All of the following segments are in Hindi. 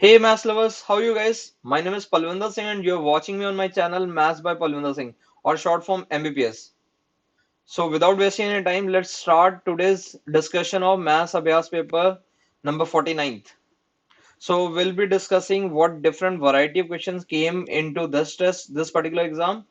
Hey maths lovers, how are you guys? My name is Palvinder Singh and you're watching me on my channel Maths by Palvinder Singh or short form MBPS. So without wasting any time, let's start today's discussion of Maths Abhyas paper number 49th. So we'll be discussing what different variety of questions came into this test, this particular exam,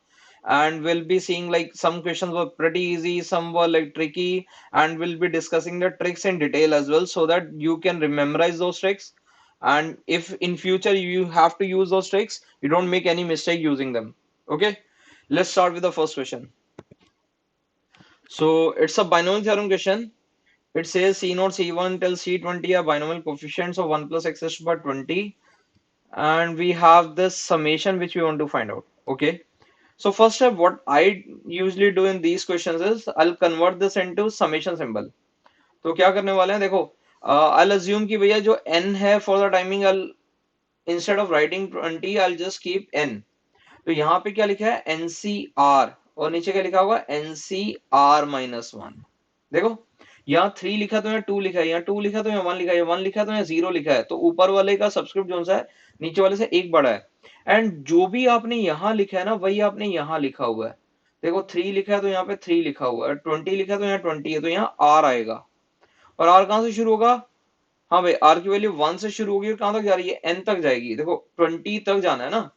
and we'll be seeing like some questions were pretty easy, some were like tricky, and we'll be discussing the tricks in detail as well so that you can memorize those tricks. And if in future you have to use those tricks, you don't make any mistake using them. Okay, let's start with the first question. So it's a binomial theorem question. It says C naught C1 till C20 are binomial coefficients of 1 plus x raised to the power 20, and we have this summation which we want to find out. Okay, so first step, what I usually do in these questions is I'll convert this into summation symbol. तो क्या करने वाले हैं देखो, I'll assume कि भैया जो n है for the timing, I'll instead of writing 20 I'll just keep n. तो यहाँ पे क्या लिखा है NCR और नीचे क्या लिखा होगा NCR-1. देखो यहाँ 3 लिखा तो यहाँ 2 लिखा है, यहाँ 2 लिखा तो यहाँ 1 लिखा है, यहाँ 1 लिखा तो यहाँ 0 लिखा है, तो ऊपर वाले का सबस्क्रिप्ट जो सा है नीचे वाले से एक बड़ा है। एंड जो भी आपने यहाँ लिखा है ना वही आपने यहाँ लिखा हुआ है। देखो 3 लिखा है तो यहाँ पे 3 लिखा हुआ है, 20 लिखा है तो यहाँ 20 है, तो यहाँ R आएगा। और R कहाँ से शुरू होगा? हाँ भाई, R की वैल्यू 1 से शुरू होगी और कहाँ तक जा रही है? N तक जाएगी। देखो 20 तक जाना है ना।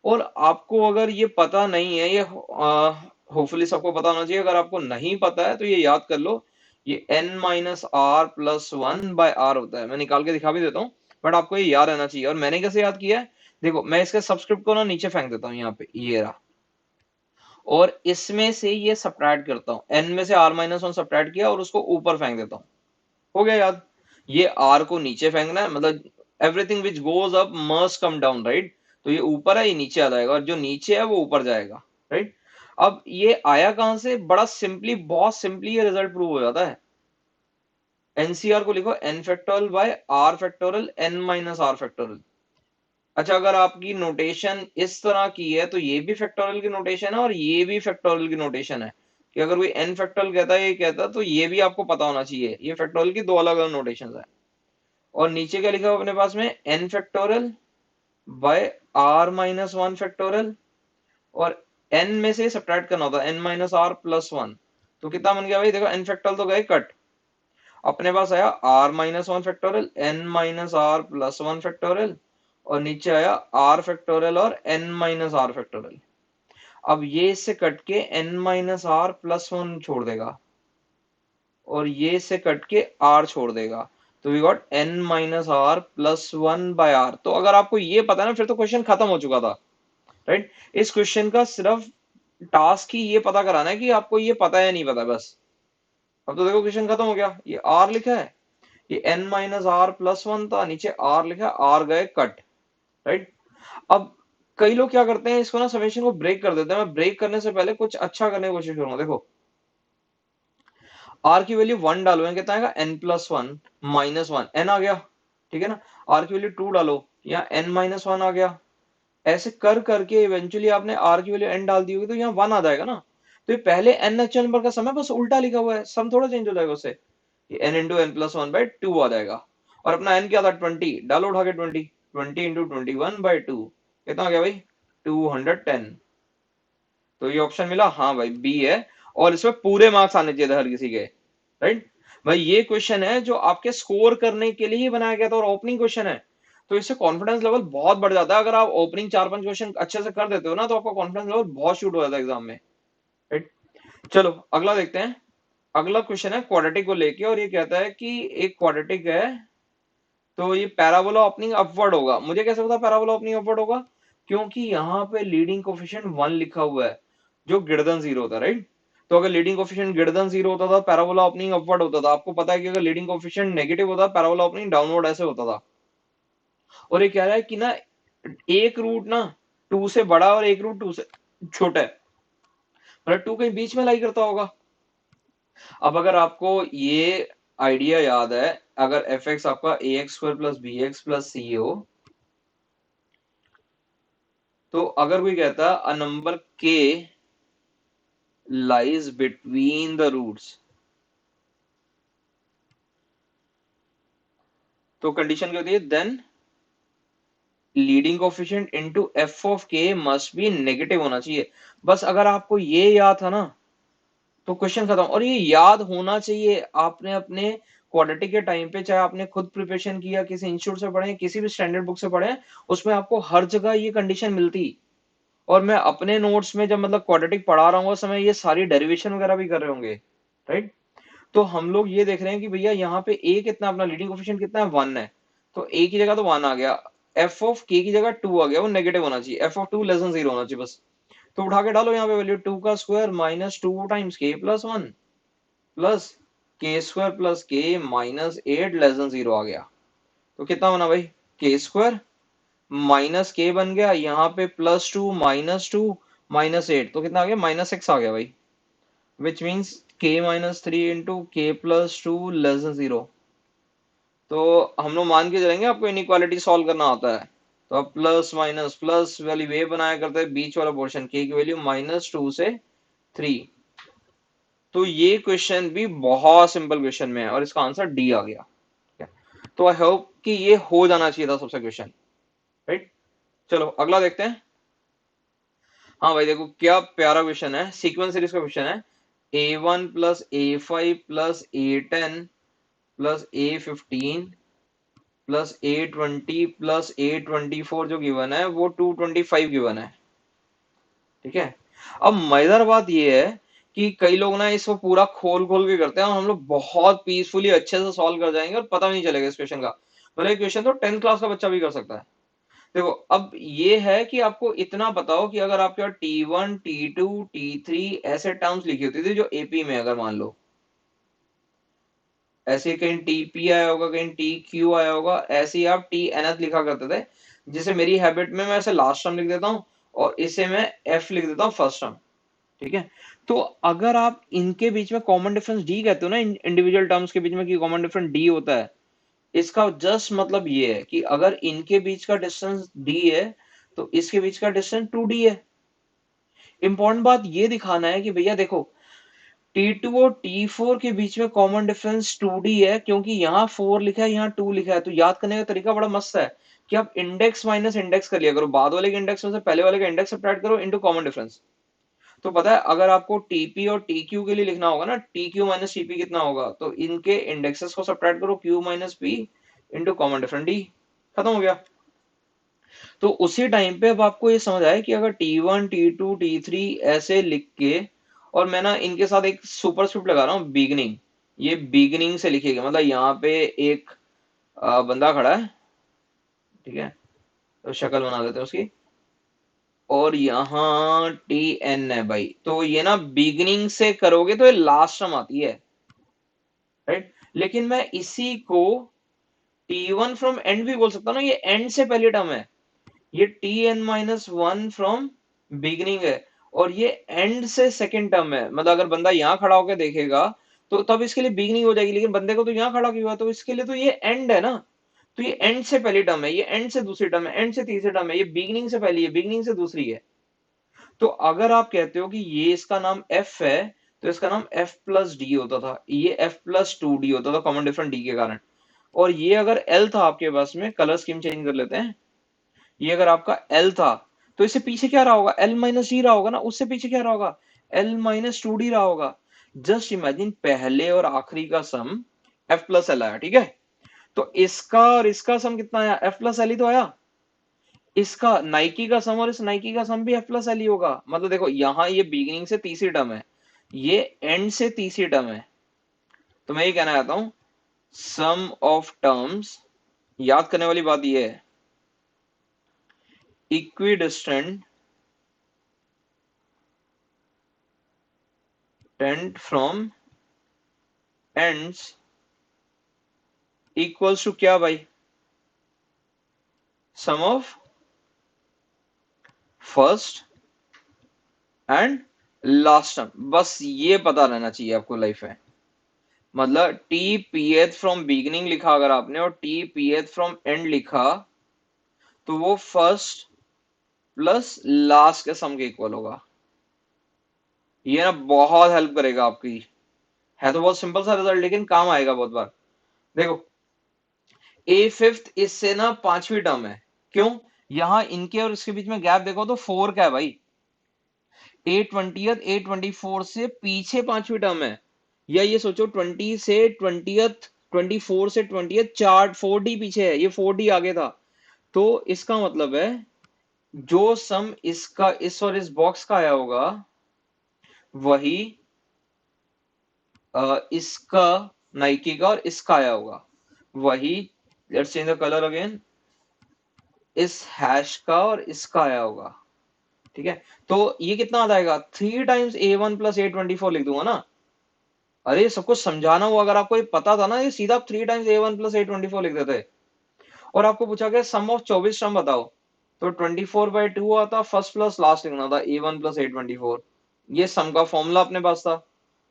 और आपको अगर ये पता नहीं है, ये होपफुली सबको पता होना चाहिए, अगर आपको नहीं पता है तो ये याद कर लो, ये n minus R plus 1 by R होता है। मैं निकाल के दिखा भी देता हूँ, बट आपको ये याद रहना चाहिए। और मैंने कैसे याद किया है, देखो मैं इसके सबस्क्रिप्ट को ना नीचे फेंक देता हूँ, यहाँ पे ये रहा, और इसमें से ये सब्ट्रैक्ट करता हूँ, n में से r माइनस 1 सब्ट्रैक्ट किया और उसको ऊपर फेंक देता हूँ। हो गया याद? ये r को नीचे फेंकना है, मतलब everything which goes up must come down, right? तो ये ऊपर है, ये नीचे आ जाएगा, और जो नीचे है वो ऊपर जाएगा, राइट? अब ये आया कहां से? बड़ा सिंपली, बहुत सिंपली ये रिजल्ट प्रूव हो जाता है। एनसीआर को लिखो n factorial by r factorial n minus r factorial. अच्छा, अगर आपकी नोटेशन इस तरह की है तो ये भी फैक्टोरियल की नोटेशन है और ये भी फैक्टोरियल की नोटेशन है, कि अगर कोई n फैक्टोरियल कहता है, ये कहता है, तो ये भी आपको पता होना चाहिए, ये फैक्टोरियल की दो अलग अलग नोटेशन है। और नीचे क्या लिखा हुआ अपने पास में? n factorial by r minus 1 factorial, और n में से सब्ट्रैक्ट करना होता है n माइनस r प्लस 1। तो कितना बन गया भाई? देखो n फैक्टोरियल तो गए कट, अपने पास आया r minus 1 factorial, n minus r plus 1 factorial, और नीचे आया r फैक्टोरियल और n माइनस r फैक्टोरियल। अब ये इससे कट के n माइनस r प्लस 1 छोड़ देगा, और ये इससे कट के r छोड़ देगा, तो we got n minus R plus 1 by R. तो अगर आपको ये पता है ना, फिर तो क्वेश्चन खत्म हो चुका था, राइट? इस क्वेश्चन का सिर्फ टास्क ही ये पता कराना है कि आपको ये पता है या नहीं पता, बस। अब तो देखो क्वेश्चन खत्म हो गया, ये r लिखा है, ये n माइनस आर प्लस 1 था, नीचे r लिखा है, r गए कट, राइट? अब कई लोग क्या करते हैं, इसको ना समेशन को ब्रेक कर देते हैं। मैं ब्रेक करने से पहले कुछ अच्छा करने की कोशिश करूंगा। देखो r की वैल्यू 1 डालो, कितना आएगा? n प्लस 1 माइनस 1, n आ गया, ठीक है ना? r की वैल्यू 2 डालो, यहाँ n माइनस 1 आ गया। ऐसे कर करके इवेंचुअली आपने r की वैल्यू n डाल दी होगी, तो यहाँ 1 आ जाएगा ना। तो ये पहले n नेचुरल नंबर का सम है, बस उल्टा लिखा हुआ है, सम थोड़ा चेंज हो जाएगा उससे। ये n into N plus 1 by 2 आ जाएगा। और अपना n क्या था? 20, डालो उठा के 20, 20 इंटू 21 बाई 2, कितना आ गया भाई? 210। तो ये ऑप्शन मिला, हाँ भाई बी है, और इसमें पूरे मार्क्स आने चाहिए थे हर किसी के, राइट? भाई ये क्वेश्चन है जो आपके स्कोर करने के लिए ही बनाया गया था, और ओपनिंग क्वेश्चन है, तो इससे कॉन्फिडेंस लेवल बहुत बढ़ जाता है। अगर आप ओपनिंग 4-5 क्वेश्चन अच्छे से कर देते हो ना, तो आपका कॉन्फिडेंस लेवल बहुत शूट हो जाता है एग्जाम में, राइट? चलो अगला देखते हैं। अगला क्वेश्चन है क्वाड्रेटिक को लेके, और ये कहता है कि एक क्वाड्रेटिक है, तो ये पैराबोला ओपनिंग अपवर्ड होगा। मुझे कैसे पता पैराबोला ओपनिंग अपवर्ड होगा? क्योंकि यहाँ पे लीडिंग कोफिशिएंट 1 लिखा हुआ है जो ग्रेटर देन 0 होता है, राइट? तो अगर लीडिंग कोफिशिएंट ग्रेटर देन 0 होता था, पैराबोला ओपनिंग अपवर्ड होता था। आपको पता है कि अगर लीडिंग कोफिशिएंट नेगेटिव होता, पैराबोला ओपनिंग डाउनवर्ड ऐसे होता था। और ये कह रहा है कि ना, एक रूट ना 2 से बड़ा और एक रूट 2 से छोटा है, मतलब 2 कहीं बीच में लाई करता होगा। अब अगर आपको ये आइडिया याद है, अगर एफ एक्स आपका A X square plus B X plus C हो, तो अगर कोई कहता a number K lies between the roots, तो कंडीशन क्या होती है? Then leading coefficient into F of K must be negative होना चाहिए। बस अगर आपको ये याद था ना तो क्वेश्चन खत्म। और ये याद होना चाहिए, आपने अपने क्वाड्रेटिक के टाइम पे, चाहे आपने खुद प्रिपरेशन किया, किसी इंस्टीट्यूट से पढ़े, किसी भी स्टैंडर्ड बुक से पढ़े, उसमें आपको हर जगह ये कंडीशन मिलती। और मैं अपने नोट्स में जब मतलब क्वाड्रेटिक पढ़ा रहा हूँ उस समय ये सारी डेरिवेशन वगैरह भी कर रहे होंगे, राइट। तो हम लोग ये देख रहे हैं कि भैया यहाँ पे ए कितना, अपना लीडिंग कोफिशिएंट कितना है, 1 है। तो ए की जगह तो 1 आ गया, एफ ऑफ के की जगह 2 आ गया, वो नेगेटिव होना चाहिए, एफ ऑफ 2 लेस देन 0 होना चाहिए बस। तो उठा के डालो यहाँ पे वैल्यू, 2 का स्क्वायर माइनस 2 टाइम्स के प्लस 1 प्लस के स्क्वायर प्लस के माइनस 8 लेस देन 0 आ गया। तो कितना बना भाई, के स्क्वायर माइनस के बन गया, यहाँ पे प्लस 2 माइनस 8, तो कितना आ गया, माइनस 6 आ गया भाई। विच मीन्स के माइनस 3 इंटू के प्लस 2 लेस देन 0। तो हम लोग मान के चलेंगे आपको इनइक्वालिटी सॉल्व करना आता है। तो अब प्लस माइनस प्लस वैल्यू ये बनाया करते हैं बीच वाला पोर्शन, के की वैल्यू -2 से 3। तो ये क्वेश्चन भी बहुत सिंपल क्वेश्चन में है और इसका आंसर डी आ गया। तो आई होप कि ये हो जाना चाहिए था सबसे क्वेश्चन, राइट। चलो अगला देखते हैं। हाँ भाई देखो क्या प्यारा क्वेश्चन है, सीक्वेंस सीरीज का क्वेश्चन है। A1 plus A5 plus A10 plus A15 plus A20 plus A24 जो गिवन है वो 225 गिवन है, ठीक है। अब मजेदार बात ये है कि कई लोग ना इसको पूरा खोल खोल के करते हैं और हम लोग बहुत पीसफुली अच्छे से सॉल्व कर जाएंगे और पता भी नहीं चलेगा इस क्वेश्चन का। मतलब ये क्वेश्चन तो 10th क्लास का बच्चा भी कर सकता है। देखो अब ये है कि आपको इतना बताओ कि अगर आपके पास T1 T2 T3 ऐसे टर्म्स लिखी होती थी जो एपी में, अगर मान लो ऐसे कहीं TP आया होगा, कहीं TQ आया होगा, ऐसे ही आप TNS लिखा करते थे। जिसे मेरी हैबिट में मैं ऐसे लास्ट टर्म लिख देता हूँ और इसे मैं F लिख देता हूँ फर्स्ट टर्म, ठीक है। तो अगर आप इनके बीच में कॉमन डिफरेंस डी कहते हो ना, इंडिविजुअल टर्म्स के बीच में कि कॉमन डिफरेंस डी होता है, इसका जस्ट मतलब ये है कि अगर इनके बीच का डिस्टेंस डी है तो इसके बीच का डिस्टेंस 2D है। इंपॉर्टेंट बात ये दिखाना है कि भैया देखो T2 और T4 के बीच में कॉमन डिफरेंस 2D है, क्योंकि यहाँ 4 लिखा है, यहाँ 2 लिखा है। तो याद करने का तरीका बड़ा मस्त है कि आप इंडेक्स माइनस इंडेक्स कर लिया करो, बाद वाले के इंडेक्स में से पहले वाले का इंडेक्स सब्ट्रैक्ट करो इनटू कॉमन डिफरेंस। तो पता है अगर आपको TP और TQ के लिए लिखना होगा ना, TQ माइनस TP कितना होगा, तो इनके इंडेक्सेस को सब्ट्रैक्ट करो, Q minus P into common difference D, खत्म हो गया। तो उसी टाइम पे अब आपको ये समझ आया कि अगर T1 T2 T3 ऐसे लिख के, और मैं ना इनके साथ एक सुपरस्क्रिप्ट लगा रहा हूँ बिगनिंग, ये बिगनिंग से लिखिएगा, मतलब यहाँ पे एक बंदा खड़ा है, ठीक है, तो शक्ल बना देते हैं उसकी, और यहाँ TN है भाई। तो ये ना बिगनिंग से करोगे तो ये लास्ट टर्म आती है, राइट। लेकिन मैं इसी को T1 फ्रॉम एंड भी बोल सकता हूँ ना, ये एंड से पहली टर्म है। ये Tn-1 फ्रॉम बिगिनिंग है और ये एंड से सेकेंड टर्म है। मतलब अगर बंदा यहाँ खड़ा होकर देखेगा तो तब इसके लिए बिगिनिंग हो जाएगी, लेकिन बंदे को तो यहाँ खड़ा किया हुआ, तो इसके लिए तो ये एंड है ना। तो ये एंड से पहली टर्म है, ये एंड से दूसरी टर्म है, एंड से तीसरी टर्म है, ये बिगिनिंग से पहली है, बिगिनिंग से दूसरी है। तो अगर आप कहते हो कि ये इसका नाम F है तो इसका नाम F प्लस डी होता था, ये F प्लस 2D होता था कॉमन डिफरेंट डी के कारण। और ये अगर L था आपके पास में, कलर स्कीम चेंज कर लेते हैं, ये अगर आपका L था तो इससे पीछे क्या रहा होगा, L माइनस डी रहा होगा ना, उससे पीछे क्या रहा होगा, L माइनस 2D रहा होगा। जस्ट इमेजिन पहले और आखिरी का सम F प्लस एल आया, ठीक है। तो इसका और इसका सम कितना आया, F प्लस एल ही तो आया। इसका नाइकी का सम और इस नाइकी का सम भी F प्लस एल ही होगा। मतलब देखो यहाँ ये बिगिनिंग से तीसरी टर्म है, ये एंड से तीसरी टर्म है। तो मैं ये कहना चाहता हूं सम ऑफ टर्म्स, याद करने वाली बात ये है, equidistant tent from ends equals to क्या भाई, sum of first and last term. बस ये पता रहना चाहिए आपको लाइफ में। मतलब टी पीएथ फ्रॉम बिगिनिंग लिखा अगर आपने और टी पीएथ फ्रॉम एंड लिखा तो वो फर्स्ट प्लस लास्ट के सम के इक्वल होगा। ये ना बहुत हेल्प करेगा आपकी। है तो बहुत सिंपल सा रिजल्ट लेकिन काम आएगा बहुत बार। देखो ए फिफ्थ इससे ना पांचवी टर्म है, क्यों, यहाँ इनके और इसके बीच में गैप देखो तो 4 का है भाई। A20th A24 से पीछे पांचवी टर्म है, या ये सोचो 20 से 20th 24 से 20th चार 4D पीछे है, ये 4D आगे था। तो इसका मतलब है जो सम इसका इस और इस बॉक्स का आया होगा वही इसका नाइकी का और इसका आया होगा वही, let's change the colour again, इस हैश का और इसका आया होगा। ठीक है, तो ये कितना आ जाएगा, 3 टाइम्स A1 + A24 लिख दूंगा ना। अरे सब कुछ समझाना हुआ, अगर आपको ये पता था ना, ये सीधा 3 टाइम्स A1 + A24 लिख देते। और आपको पूछा गया सम ऑफ 24 टर्म बताओ, तो 24/2 आता, फर्स्ट प्लस लास्ट लिखना था A1 + A24। ये सम का फॉर्मूला अपने पास था,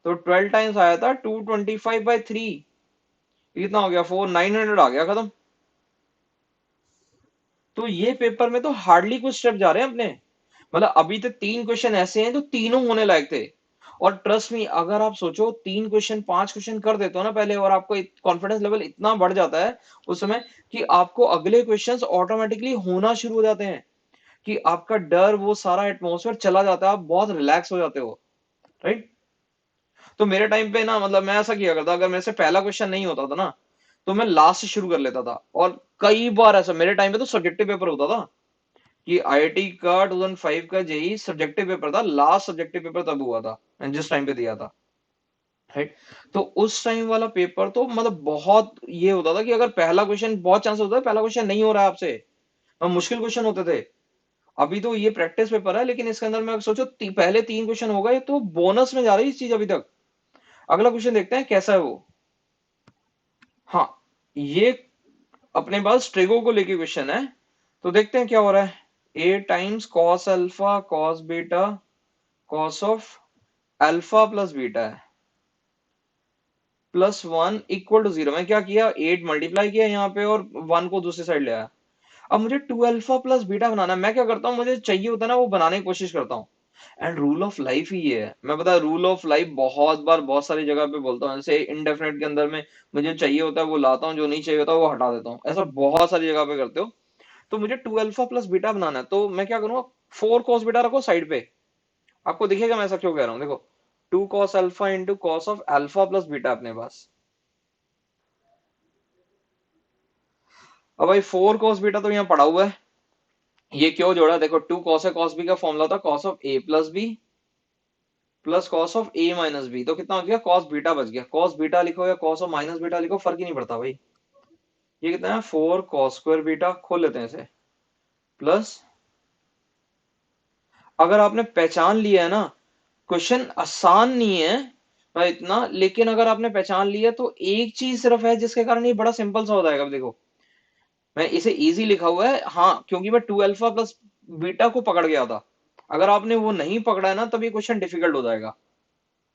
तो 12 टाइम्स आया था 225/3। कितना हो गया 900 आ गया, खत्म। तो ये पेपर में तो हार्डली कुछ स्टेप जा रहे हैं अपने, मतलब अभी तक 3 क्वेश्चन ऐसे हैं जो तीनों होने लायक थे। और ट्रस्ट मी, अगर आप सोचो 3 क्वेश्चन 5 क्वेश्चन कर देते हो ना पहले, और आपको कॉन्फिडेंस लेवल इतना बढ़ जाता है उस समय कि आपको अगले क्वेश्चंस ऑटोमेटिकली होना शुरू हो जाते हैं, कि आपका डर वो सारा एटमॉस्फेयर चला जाता है, आप बहुत रिलैक्स हो जाते हो। राइट। तो मेरे टाइम पे ना, मतलब मैं ऐसा किया करता, अगर मेरे से पहला क्वेश्चन नहीं होता था ना, तो मैं लास्ट से शुरू कर लेता था। और कई बार ऐसा मेरे टाइम पे तो सब्जेक्टिव पेपर होता था कि आईआईटी का 2005 का जेई सब्जेक्टिव पेपर था, लास्ट सब्जेक्टिव पेपर तब हुआ था मैंने जिस टाइम पे दिया था। राइट। तो उस टाइम वाला पेपर तो मतलब बहुत ये होता था कि अगर पहला क्वेश्चन, बहुत चांस होता है पहला क्वेश्चन नहीं हो रहा है आपसे, और मुश्किल क्वेश्चन होते थे। अभी तो ये प्रैक्टिस पेपर है, लेकिन इसके अंदर मैं सोचो पहले 3 क्वेश्चन हो गए तो बोनस में जा रही है इस चीज अभी तक। अगला क्वेश्चन देखते हैं कैसा है वो। हाँ, ये अपने पास ट्रिगो को लेके क्वेश्चन है, तो देखते हैं क्या हो रहा है। A times cos α cos beta cos of alpha plus beta है, +1 = 0। मैं क्या किया, 8 मल्टीप्लाई किया यहाँ पे और 1 को दूसरी साइड ले आया। अब मुझे 2α प्लस बीटा बनाना है, मैं क्या करता हूँ, मुझे चाहिए होता है ना वो बनाने की कोशिश करता हूँ। एंड रूल ऑफ लाइफ ही ये है, मैं पता है रूल ऑफ लाइफ बहुत बार बहुत सारी जगह पे बोलता हूँ, जैसे इंडेफिनेट के अंदर में मुझे चाहिए होता है वो लाता हूँ, जो नहीं चाहिए होता वो हटा देता हूँ, ऐसा बहुत सारी जगह पे करते हो। तो मुझे 2α प्लस बीटा बनाना है, तो मैं क्या करूंगा, 4 cos बीटा रखो साइड पे। आपको दिखेगा मैं ऐसा क्यों कह रहा हूँ, देखो 2 cos α into cos of alpha plus beta अपने पास। अब भाई 4 cos बीटा तो यहाँ पड़ा हुआ है, ये क्यों जोड़ा, देखो 2 cos है, cos b का फॉर्मूला था cos of a plus B plus cos of a minus B, तो कितना हो गया cos बीटा बच गया। cos बीटा लिखो या cos ऑफ माइनस बीटा लिखो फर्क ही नहीं पड़ता भाई। ये कितना है 4 cos² बीटा, खोल लेते हैं इसे, प्लस, अगर आपने पहचान लिया है ना, क्वेश्चन आसान नहीं है भाई इतना, लेकिन अगर आपने पहचान लिया तो एक चीज सिर्फ है जिसके कारण ये बड़ा सिंपल सा हो जाएगा। अब देखो मैं इसे इजी लिखा हुआ है, हाँ क्योंकि मैं 2α प्लस बीटा को पकड़ गया था। अगर आपने वो नहीं पकड़ा है ना तब ये क्वेश्चन डिफिकल्ट हो जाएगा।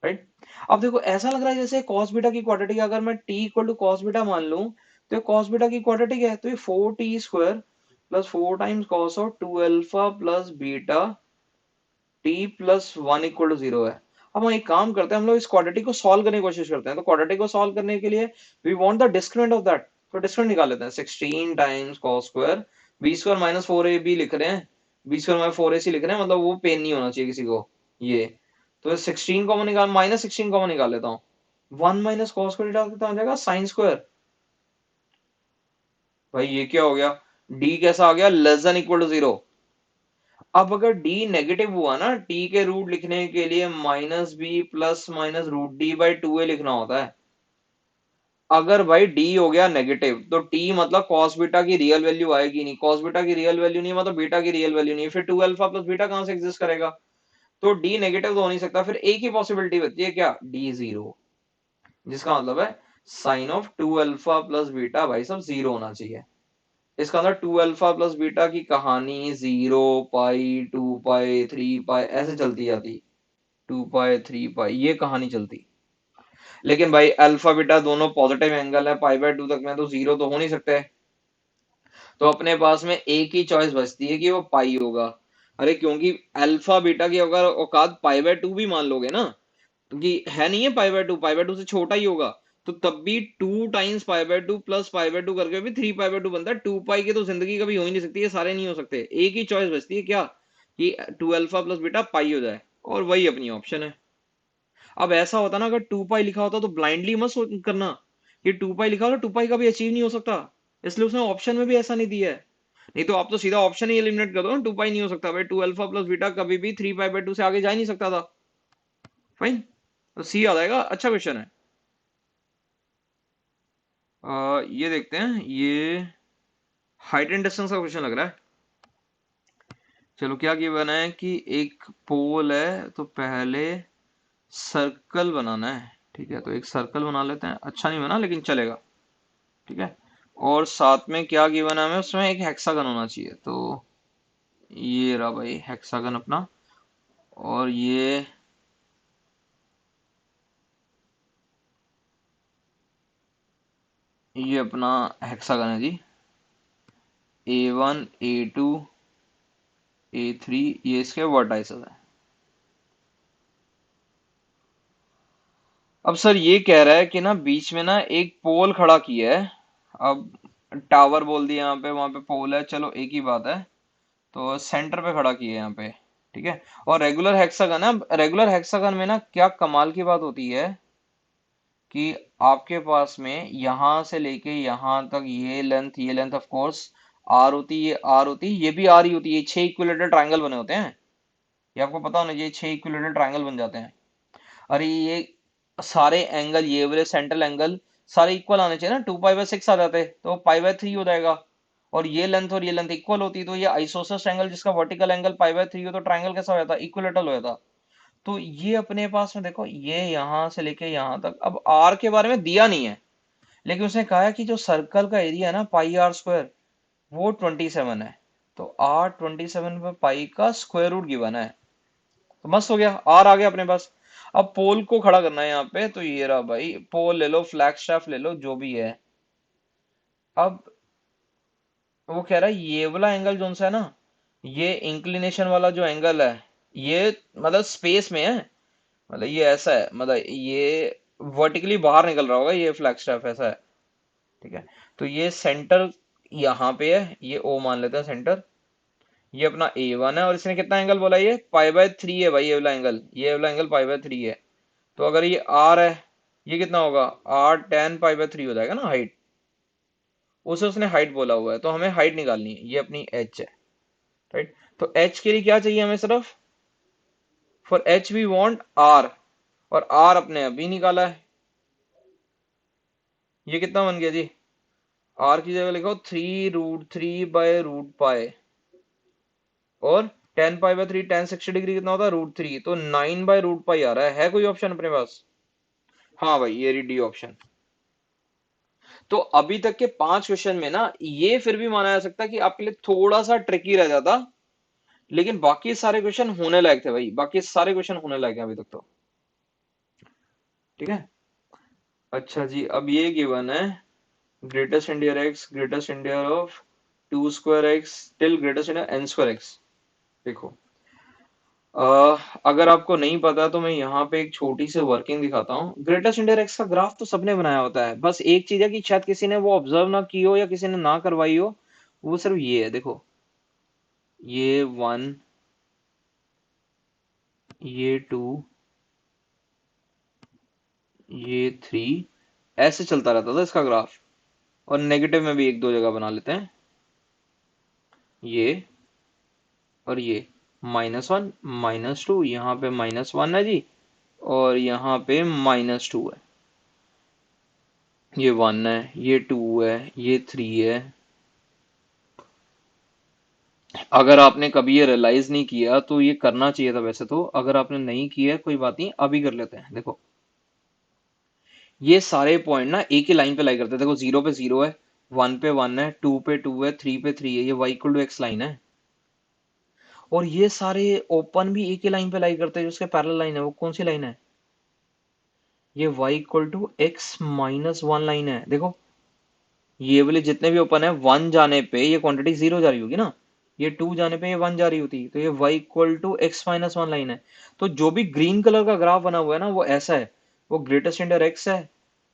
राइट। अब देखो ऐसा लग रहा है जैसे cos बीटा की क्वाड्रेटिक, अगर मैं t equal to cos beta मान लूं तो ये cos बीटा की क्वाड्रेटिक है, तो ये 4t² plus 4 times cos of 2α plus beta t+1 = 0 है। अब हम एक काम करते हैं, हम लोग इस क्वाड्रेटिक को सॉल्व करने की कोशिश करते हैं। तो क्वाड्रेटिक को सॉल्व करने के लिए we want the discriminant of that, तो डिस्क्रिमिनेंट निकाल लेते हैं। 16 times cos² b² minus 4ab लिख रहे हैं, b² माइनस 4ac लिख रहे हैं, मतलब वो पेन नहीं होना चाहिए किसी को ये। तो 16 कॉमन निकाल, -16 कॉमन निकाल लेता हूँ, 1 माइनस cos² कितना आ जाएगा sin²। भाई ये क्या हो गया, d कैसा आ गया, < 0। अब अगर d नेगेटिव हुआ ना, t के रूट लिखने के लिए -b प्लस माइनस √d/2a लिखना होता है। अगर भाई d हो गया नेगेटिव तो t मतलब cos बीटा की रियल वैल्यू आएगी नहीं, cos बीटा की रियल वैल्यू नहीं मतलब बीटा की रियल वैल्यू नहीं, फिर 2α प्लस बीटा कहां से एग्जिस्ट करेगा। तो d नेगेटिव तो हो नहीं सकता, फिर एक ही पॉसिबिलिटी बचती है क्या, d0, जिसका मतलब है साइन ऑफ 2α प्लस बीटा भाई सब 0 होना चाहिए। इसका अंदर 2α प्लस बीटा की कहानी 0 पाई 2 पाई 3 पाई ऐसे चलती जाती, 2 पाई 3 पाई ये कहानी चलती। लेकिन भाई अल्फा बीटा दोनों पॉजिटिव एंगल है, π/2 तक में, तो 0 तो हो नहीं सकते। तो अपने पास में एक ही चॉइस बचती है कि वो पाई होगा। अरे क्योंकि अल्फा बीटा की अगर औकात π/2 भी मान लोगे ना, क्योंकि है नहीं है π/2, π/2 से छोटा ही होगा, तो तब भी 2 टाइम्स π/2 प्लस π/2 करके भी 3π/2 बनता है। 2 पाई की तो जिंदगी कभी हो ही नहीं सकती, ये सारे नहीं हो सकते। एक ही चॉइस बचती है क्या, कि 2α + β पाई हो जाए, और वही अपनी ऑप्शन है। अब ऐसा होता ना, अगर 2 पाई लिखा होता तो ब्लाइंडली मत करना कि 2 पाई लिखा हो, 2 पाई का भी अचीव नहीं हो सकता, इसलिए उसने ऑप्शन में भी ऐसा नहीं दिया है। नहीं तो आप तो सीधा ऑप्शन ही एलिमिनेट कर दो ना, 2 पाई नहीं हो सकता भाई, 2α + β कभी भी 3π/2 से आगे जा ही नहीं सकता था। फाइन, तो सी आ जाएगा। अच्छा क्वेश्चन है। ये देखते हैं, ये हाइट एंड डिस्टेंस का क्वेश्चन लग रहा है। चलो, क्या गिवन है कि एक पोल है, तो पहले सर्कल बनाना है। ठीक है, तो एक सर्कल बना लेते हैं, अच्छा नहीं बना लेकिन चलेगा। ठीक है, और साथ में क्या गिवन है हमें, उसमें एक हेक्सागन होना चाहिए। तो ये रहा भाई हेक्सागन अपना, और ये अपना हेक्सागन है जी। A1 A2 A3, ये इसके वर्टाइसेस है। अब सर ये कह रहा है कि ना बीच में ना एक पोल खड़ा किया है। अब टावर बोल दिया यहाँ पे, वहां पे पोल है, चलो एक ही बात है। तो सेंटर पे खड़ा किया है यहाँ पे। ठीक है, और रेगुलर हेक्सागन है। रेगुलर हेक्सागन में ना क्या कमाल की बात होती है कि आपके पास में यहां से लेके यहां तक ये लेंथ ऑफ कोर्स आर होती, ये आर होती, ये भी आर ही होती है। 6 इक्विलेटरल ट्रायंगल बने होते हैं, ये आपको पता होना चाहिए, 6 इक्विलेटरल ट्रायंगल बन जाते हैं। अरे ये सारे एंगल, ये वाले सेंट्रल एंगल सारे इक्वल आने चाहिए ना, 2π/6 आ जाते तो π/3 हो जाएगा। और ये लेंथ इक्वल होती, तो ये आइसोसेलेस ट्रायंगल जिसका वर्टिकल एंगल π/3 हो, तो ट्रायंगल कैसा हो जाता, इक्विलेटरल हो जाता। तो ये अपने पास में देखो, ये यहां से लेके यहां तक, अब आर के बारे में दिया नहीं है, लेकिन उसने कहा है कि जो सर्कल का एरिया है ना πr² वो 27 है। तो R27 पे पाई का स्क्वायर रूट गिवन है। तो मस्त हो गया, आर आ गया अपने पास। अब पोल को खड़ा करना है यहाँ पे, तो ये रहा भाई, पोल ले लो, फ्लैग स्टाफ ले लो, जो भी है। अब वो कह रहा है ये वाला एंगल जोन सा है ना, ये इंक्लिनेशन वाला जो एंगल है, ये मतलब स्पेस में है, मतलब ये ऐसा है, मतलब ये वर्टिकली बाहर निकल रहा होगा, ये फ्लैग स्टाफ ऐसा है। ठीक है, तो ये सेंटर यहाँ पे है, ये ओ मान लेते हैं सेंटर। ये अपना A1 है, और इसने कितना एंगल बोला, ये π/3 है भाई, ये वाला एंगल π/3 है। तो अगर ये R है, ये कितना होगा, R tan π/3 हो जाएगा ना हाइट। उसे उसने हाइट बोला हुआ है, तो हमें हाइट निकालनी है, ये अपनी H है। राइट, तो H के लिए क्या चाहिए हमें, सिर्फ for H we want R, और R अपने अभी निकाला है। ये कितना बन गया जी, R की जगह लिखो 3√3/√π, और tan π/3, tan 60 डिग्री कितना होता है, √3, तो 9/√π आ रहा है कोई ऑप्शन अपने पास। हाँ भाई, ये रही डी ऑप्शन। तो अभी तक के 5 क्वेश्चन में ना, ये फिर भी माना जा सकता है कि आपके लिए थोड़ा सा ट्रिकी रह जाता, लेकिन बाकी सारे क्वेश्चन होने लायक थे भाई, बाकी सारे क्वेश्चन होने लायक हैं अभी तक तो। ठीक है, अच्छा जी, अब ये गिवन है, greatest integer X, greatest integer of 2² x till greatest integer n²x। देखो, अगर आपको नहीं पता तो मैं यहाँ पे एक छोटी सी वर्किंग दिखाता हूँ। ग्रेटेस्ट इंडियर एक्स का ग्राफ तो सबने बनाया होता है, बस एक चीज है कि शायद किसी ने वो ऑब्जर्व ना की हो, या किसी ने ना करवाई हो। वो सिर्फ ये है, देखो, ये 1, ये 2, ये 3, ऐसे चलता रहता था इसका ग्राफ। और नेगेटिव में भी एक दो जगह बना लेते हैं, ये और ये, -1 -2, यहाँ पे -1 है जी, और यहाँ पे -2 है। ये 1 है, ये 2 है, ये 3 है। अगर आपने कभी ये रियलाइज नहीं किया तो ये करना चाहिए था वैसे तो, अगर आपने नहीं किया कोई बात नहीं, अभी कर लेते हैं। देखो, ये सारे पॉइंट ना एक ही लाइन पे लाई करते हैं। देखो, 0 पे 0 है, 1 पे 1 है, 2 पे 2 है, 3 पे 3 है, ये y=x लाइन है। और ये सारे ओपन भी एक ही लाइन पे लाई करते हैं, जो उसके पैरेलल लाइन है, वो कौन सी लाइन है, ये y=x-1 लाइन है। देखो, ये वाले जितने भी ओपन है, 1 जाने पे ये क्वांटिटी 0 जा रही होगी ना, ये 2 जाने पे ये 1 जा रही होती, तो ये y=x-1 लाइन है। तो जो भी ग्रीन कलर का ग्राफ बना हुआ है ना, वो ऐसा है, वो ग्रेटेस्ट इंडियर एक्स है,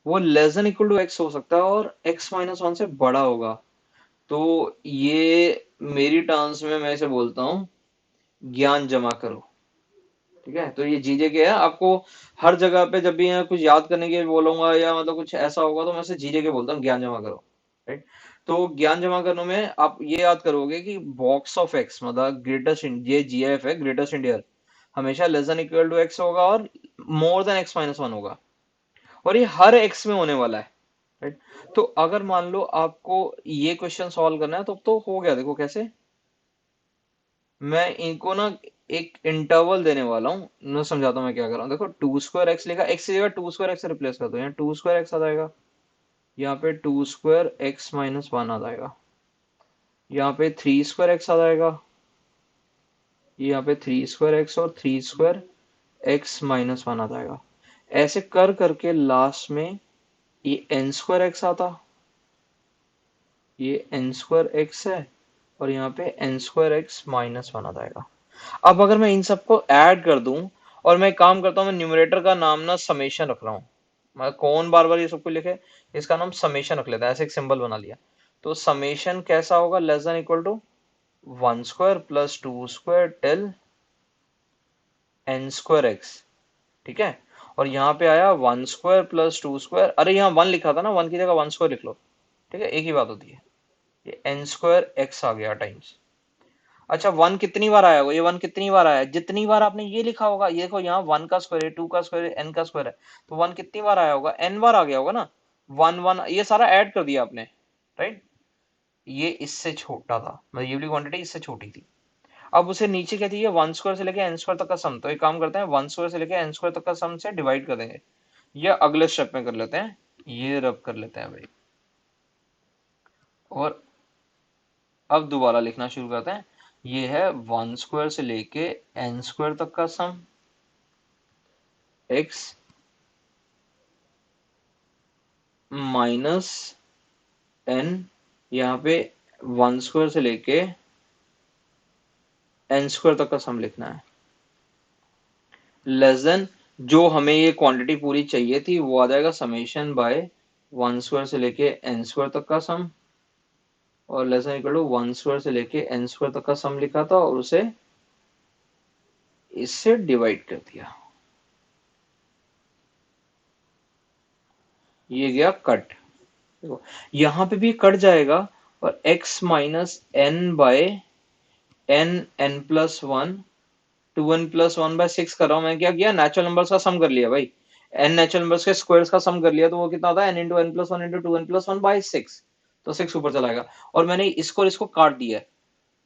वो less than equal to X हो सकता है और एक्स माइनस वन से बड़ा होगा। तो ये मेरी टर्म्स में मैं इसे बोलता हूँ ज्ञान जमा करो। ठीक है, तो ये जीजे के है आपको हर जगह पे जब भी यहाँ कुछ याद करने के लिए बोलूंगा या मतलब कुछ ऐसा होगा तो मैं इसे जीजे के बोलता हूँ ज्ञान जमा करो। राइट। तो ज्ञान जमा करने में आप ये याद करोगे कि बॉक्स ऑफ एक्स मतलब ग्रेटेस्ट, ये जीएफ है ग्रेटेस्ट इंडियर, हमेशा less than equal to X होगा और more than X minus one होगा, और ये हर एक्स में होने वाला है। राइट। तो अगर मान लो आपको ये क्वेश्चन सॉल्व करना है तो हो गया, देखो कैसे मैं इनको ना एक इंटरवल देने वाला हूँ, मैं समझाता हूँ मैं क्या कर रहा हूँ। देखो टू स्क्वायर एक्स लिखा, एक्स की जगह टू स्क्वायर एक्स रिप्लेस कर दो, यहाँ टू स्क्वायर एक्स आ जाएगा, यहाँ पे two square X minus one आ जाएगा, यहाँ पे थ्री स्क्वायर एक्स आ जाएगा, यहाँ पे थ्री स्क्वायर एक्स और three square X minus one आ जाएगा। ऐसे कर करके लास्ट में ये एन स्क्वायर एक्स आता, ये एन स्क्वायर एक्स है, और यहाँ पे N square X minus one आ जाएगा। अब अगर मैं इन सबको ऐड कर दूं और मैं एक काम करता हूँ, मैं न्यूमरेटर का नाम ना समेशन रख रहा हूँ, मैं कौन बार बार ये सबको लिखे, इसका नाम समेशन रख लेता है, ऐसे एक सिंबल बना लिया। तो समेशन कैसा होगा, less than equal to one square plus two square till N square X. ठीक है, और यहाँ पे आया one square plus two square, अरे यहाँ वन लिखा था ना, वन की जगह वन स्क्वायर लिख लो। ठीक है, एक ही बात होती है, ये एन स्क्वायर एक्स आ गया टाइम्स। अच्छा वन कितनी बार आया होगा, ये वन कितनी बार आया है, जितनी बार आपने ये लिखा होगा, ये देखो यहाँ वन का स्क्वायर है, टू का स्क्वायर है, एन का स्क्वायर है, तो वन कितनी बार आया होगा, एन बार आ गया होगा ना। वन वन ये सारा ऐड कर दिया आपने। राइट। ये इससे छोटा था, मतलब ये वाली क्वांटिटी इससे छोटी थी। अब उसे नीचे क्या चाहिए, वन स्क्वायर से लेके एन स्क्वायर तक का सम, तो एक काम करते हैं वन स्क्वायर से लेके एन स्क्वायर तक का सम से डिवाइड कर देंगे, या अगले स्टेप में कर लेते हैं, ये रब कर लेते हैं भाई। और अब दोबारा लिखना शुरू करते हैं, ये है वन स्क्वायर से लेके एन स्क्वायर तक का सम एक्स माइनस एन, यहाँ पे वन स्क्वायर से लेके एन स्क्वायर तक का सम लिखना है, लेस देन जो हमें ये क्वांटिटी पूरी चाहिए थी वो आ जाएगा समेशन बाय वन स्क्वायर से लेके एन स्क्वायर तक का सम, और less than equal to one square से लेके एन स्क्वायर तक का सम लिखा था और उसे इससे डिवाइड कर दिया, ये गया कट। देखो यहाँ पे भी कट जाएगा, और x minus N by N N plus one, two N plus one by six कर रहा हूँ मैं, क्या किया नेचुरल नंबर्स का सम कर लिया भाई, एन नेचुरल नंबर्स के स्क्वायर्स का सम कर लिया, तो वो कितना होता है N into N plus one into two N plus one by six, तो सिक्स ऊपर चला गया, और मैंने इसको और इसको काट दिया है।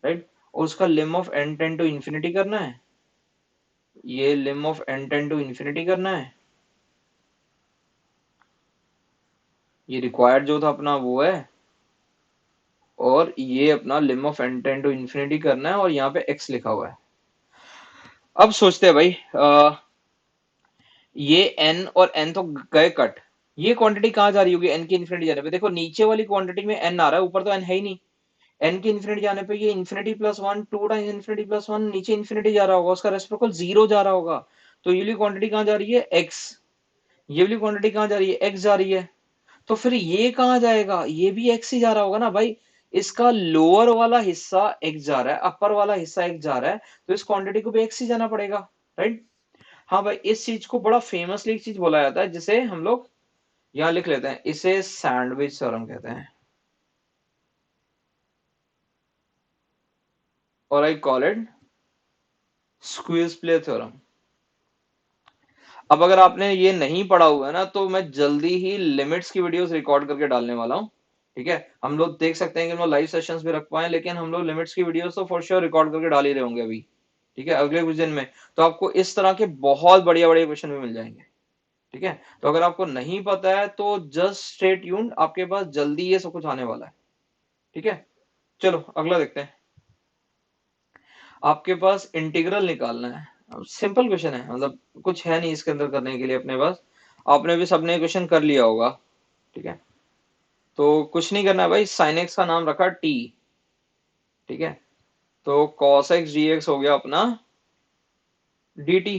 राइट। और उसका lim of N tends to infinity करना है, ये lim of N tends to infinity करना है, ये रिक्वायर्ड जो था अपना वो है, और ये अपना lim of N tends to infinity करना है, और यहाँ पे एक्स लिखा हुआ है। अब सोचते हैं भाई ये n और n तो गए कट, ये क्वांटिटी कहाँ जा रही होगी n की इन्फिनिटी जाने पे, देखो नीचे वाली क्वांटिटी में n आ रहा है, ऊपर तो n है ही नहीं, n की इन्फिनिटी जाने पे ये infinity plus one, two times infinity plus one, नीचे इन्फिनिटी जा रहा होगा, उसका रेसिप्रोकल जीरो जा रहा होगा, तो ये वाली क्वांटिटी कहाँ जा रही है x, ये वाली क्वांटिटी कहाँ जा रही है x जा रही है, तो फिर ये कहाँ जाएगा, ये भी x ही जा रहा होगा ना भाई, इसका लोअर वाला हिस्सा x जा रहा है, अपर वाला हिस्सा x जा रहा है, तो इस क्वांटिटी को भी x ही जाना पड़ेगा। राइट। हाँ भाई, इस चीज को बड़ा फेमसली एक चीज बोला जाता है जिसे हम लोग यहाँ लिख लेते हैं, इसे सैंडविच थ्योरम कहते हैं, और I call it squeeze play theorem. अब अगर आपने ये नहीं पढ़ा हुआ है ना, तो मैं जल्दी ही लिमिट्स की वीडियोस रिकॉर्ड करके डालने वाला हूँ। ठीक है, हम लोग देख सकते हैं कि हम लोग लाइव सेशंस भी रख पाए, लेकिन हम लोग लिमिट्स की वीडियोस तो फॉर श्योर रिकॉर्ड करके डाल ही रहे होंगे अभी। ठीक है, अगले कुछ दिन में तो आपको इस तरह के बहुत बढ़िया बढ़िया क्वेश्चन भी मिल जाएंगे। ठीक है, तो अगर आपको नहीं पता है तो जस्ट स्टे ट्यून्ड, आपके पास जल्दी ये सब कुछ आने वाला है। ठीक है, चलो अगला देखते हैं। आपके पास इंटीग्रल निकालना है, सिंपल क्वेश्चन है, मतलब कुछ है नहीं इसके अंदर करने के लिए अपने पास, आपने भी सबने क्वेश्चन कर लिया होगा। ठीक है, तो कुछ नहीं करना है भाई, साइन एक्स का नाम रखा टी। ठीक है, तो कॉस एक्स डी एक्स हो गया अपना डी टी,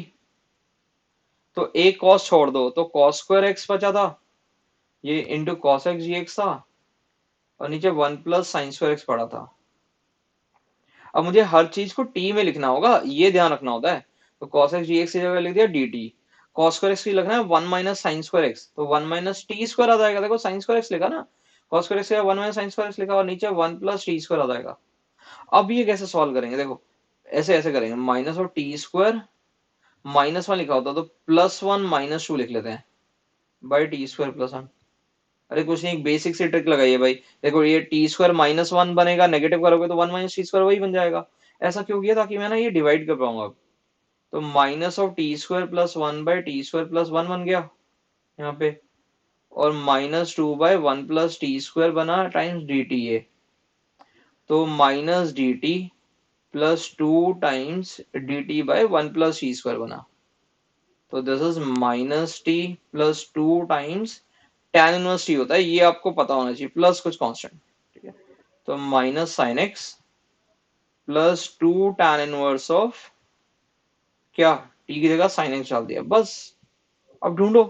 तो एक कॉस छोड़ दो तो कॉस स्क्वायर एक्स बचा था, ये into cos x g x था और नीचे 1 + sin² x पड़ा था। अब मुझे हर चीज को टी में लिखना होगा, ये ध्यान रखना होता है। तो cos x dx की जगह लिख दिया dt। cos² x की लिखना है 1 - sin²x, तो 1 - t² आ जाएगा। देखो sin² x लिखा ना, cos² x 1 - sin² x लिखा और नीचे 1 + t² आ जाएगा। अब ये कैसे सॉल्व करेंगे, देखो ऐसे ऐसे करेंगे, माइनस और t², -1 लिखा होता तो +1 -2 लिख लेते हैं बाई t² +1। अरे कुछ नहीं, एक बेसिक सी ट्रिक लगाइए भाई। देखो ये t² -1 बनेगा, नेगेटिव करोगे तो 1 - t² वही बन जाएगा। ऐसा क्यों किया, ताकि मैं ना ये डिवाइड कर पाऊंगा अब। तो -t² + 1 बाई t² +1 बन गया यहाँ पे, और -2/1 + t² बना टाइम्स dt है। तो -dt +2 टाइम्स dt/1 + t² बना। तो this is -t +2 times tan inverse t होता है, ये आपको पता होना चाहिए, प्लस कुछ कांस्टेंट। ठीक है, तो -sin x +2 tan inverse of क्या, t की जगह sin x डाल दिया बस। अब ढूंढो,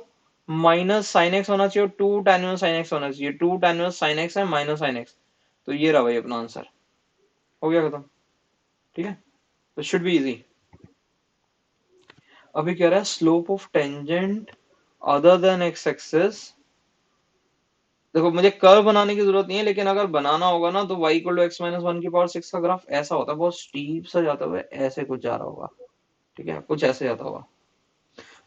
-sin x होना चाहिए और 2 tan इनवर्स sin x होना चाहिए। 2 tan इनवर्स sin x है -sin x, तो ये रहा भाई अपना आंसर। हो गया खत्म। ठीक है, तो शुड बी इजी। अभी कह रहा है slope of tangent other than x axis. देखो मुझे कर्व बनाने की जरूरत नहीं है, लेकिन अगर बनाना होगा ना तो y = x-1 का ग्राफ ऐसा होता है, बहुत स्टीप सा जाता हुआ ऐसे कुछ जा रहा होगा। ठीक है, कुछ ऐसे जाता होगा।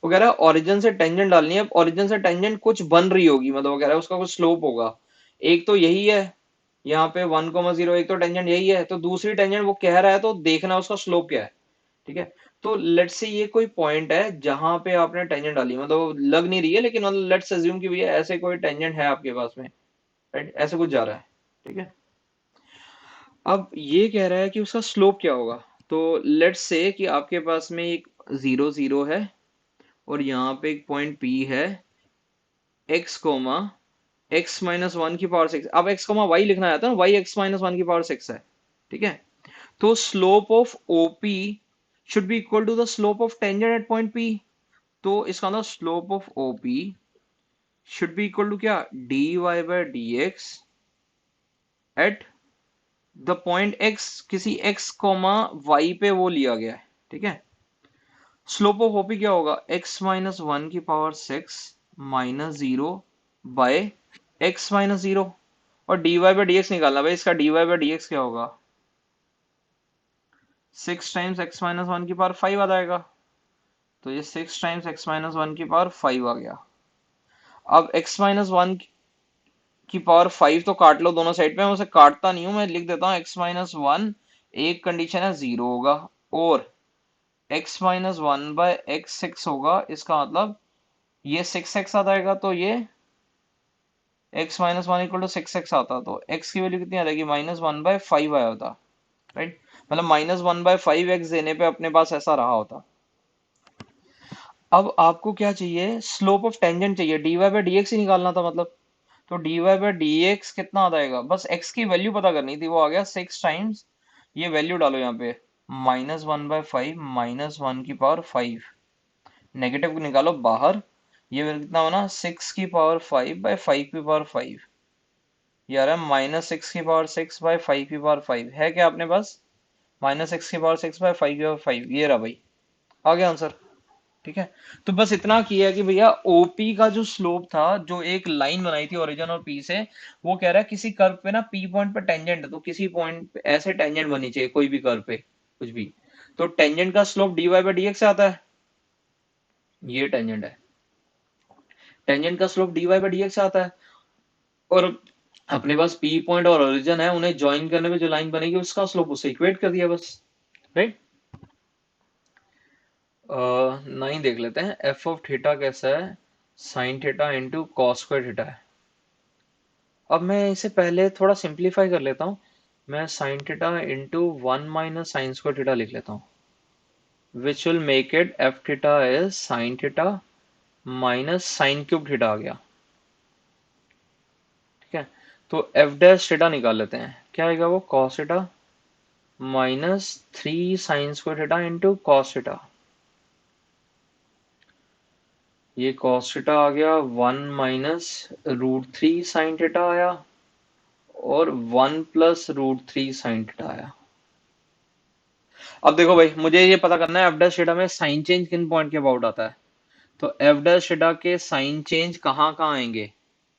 वो कह रहा है ओरिजिन से टेंजेंट डालनी है। ओरिजिन से टेंजेंट कुछ बन रही होगी, मतलब वो कह रहा है उसका कुछ स्लोप होगा। एक तो यही है यहाँ पे 1,0, एक तो टेंजेंट यही है, तो दूसरी टेंजेंट वो कह रहा है, तो देखना उसका स्लोप क्या है। ठीक है, तो लेट्स से ये कोई पॉइंट है जहां पे आपने टेंजेंट डाली, मतलब लग नहीं रही है, लेकिन मतलब लेट्स अज्यूम कि भैया ऐसे कोई टेंजेंट है आपके पास में, राइट, ऐसे कुछ जा रहा है। ठीक है, अब ये कह रहा है कि उसका स्लोप क्या होगा। तो लेट्स से कि आपके पास में एक 0 0 है और यहाँ पे एक पॉइंट P है, x कोमा x-1 अब x कोमा y लिखना है, तो y x-1 है। ठीक है, तो slope of OP should be equal to the slope of tangent at point P। तो इसका मतलब slope of OP should be equal to क्या, dy/dx at the point x, किसी x कोमा y पे वो लिया गया है। ठीक है, स्लोप ऑफ ओपी क्या होगा, x-1 -0 बाय x-0, और dy/dx निकालना भाई। इसका dy/dx क्या होगा, 6 टाइम्स x-1 आ जाएगा। तो ये 6 टाइम्स x-1 आ गया। अब x-1 तो काट लो दोनों साइड पे, मैं उसे काटता नहीं हूं, मैं लिख देता हूँ x-1। एक कंडीशन है 0 होगा और x-1/x6 होगा। इसका मतलब ये 6x आ जाएगा, तो ये x-1 = 6x आता, तो x की वैल्यू कितनी आ जाएगी, -1/5 आया होता। राइट, मतलब -1/5x देने पे अपने पास ऐसा रहा होता। अब आपको क्या चाहिए, स्लोप ऑफ टेंजेंट चाहिए, dy/dx ही निकालना था मतलब। तो dy/dx कितना आ जाएगा, बस x की वैल्यू पता करनी थी, वो आ गया 6 टाइम्स, ये वैल्यू डालो यहाँ पे, -1/5 -1/5, नेगेटिव को निकालो बाहर, ये कितना होना 6^5/5 यार है -6^6/5 है क्या अपने पास, -6^6/5 ये रहा भाई, आ गया आंसर। ठीक है, तो बस इतना किया कि भैया ओपी का जो स्लोप था, जो एक लाइन बनाई थी ओरिजिन और पी से, वो कह रहा है किसी कर्व पे ना पी पॉइंट पे टेंजेंट है, तो किसी पॉइंट पे ऐसे टेंजेंट बनी चाहिए कोई भी कर्व पे, कुछ भी। तो टेंजेंट का स्लोप dy/dx से आता है, ये टेंजेंट है, टेंजेंट का स्लोप dy/dx से आता है। और अपने पास पी पॉइंट और ओरिजिन है, उन्हें ज्वाइन करने में जो लाइन बनेगी उसका स्लोप उससे इक्वेट कर दिया बस। राइट, नहीं देख लेते हैं, एफ ऑफ थीटा कैसा है, sine theta into cos square theta है। अब मैं इसे पहले थोड़ा सिंप्लीफाई कर लेता हूँ, मैं sine theta into 1 - sin² theta लिख लेता हूँ, which will make it F theta is sine theta minus sin³ theta आ गया। ठीक है, तो एफ डैश थीटा निकाल लेते हैं, क्या आएगा वो, cos theta -3 sin² theta into cos theta. ये cos थीटा आ गया, 1 - √3 sin थीटा आया, और 1 + √3 sin थीटा आया। अब देखो भाई, मुझे ये पता करना है एफ डैश थीटा में साइन चेंज किन पॉइंट के अबाउट आता है। तो एफ डैश थीटा के साइन चेंज कहाँ कहाँ आएंगे,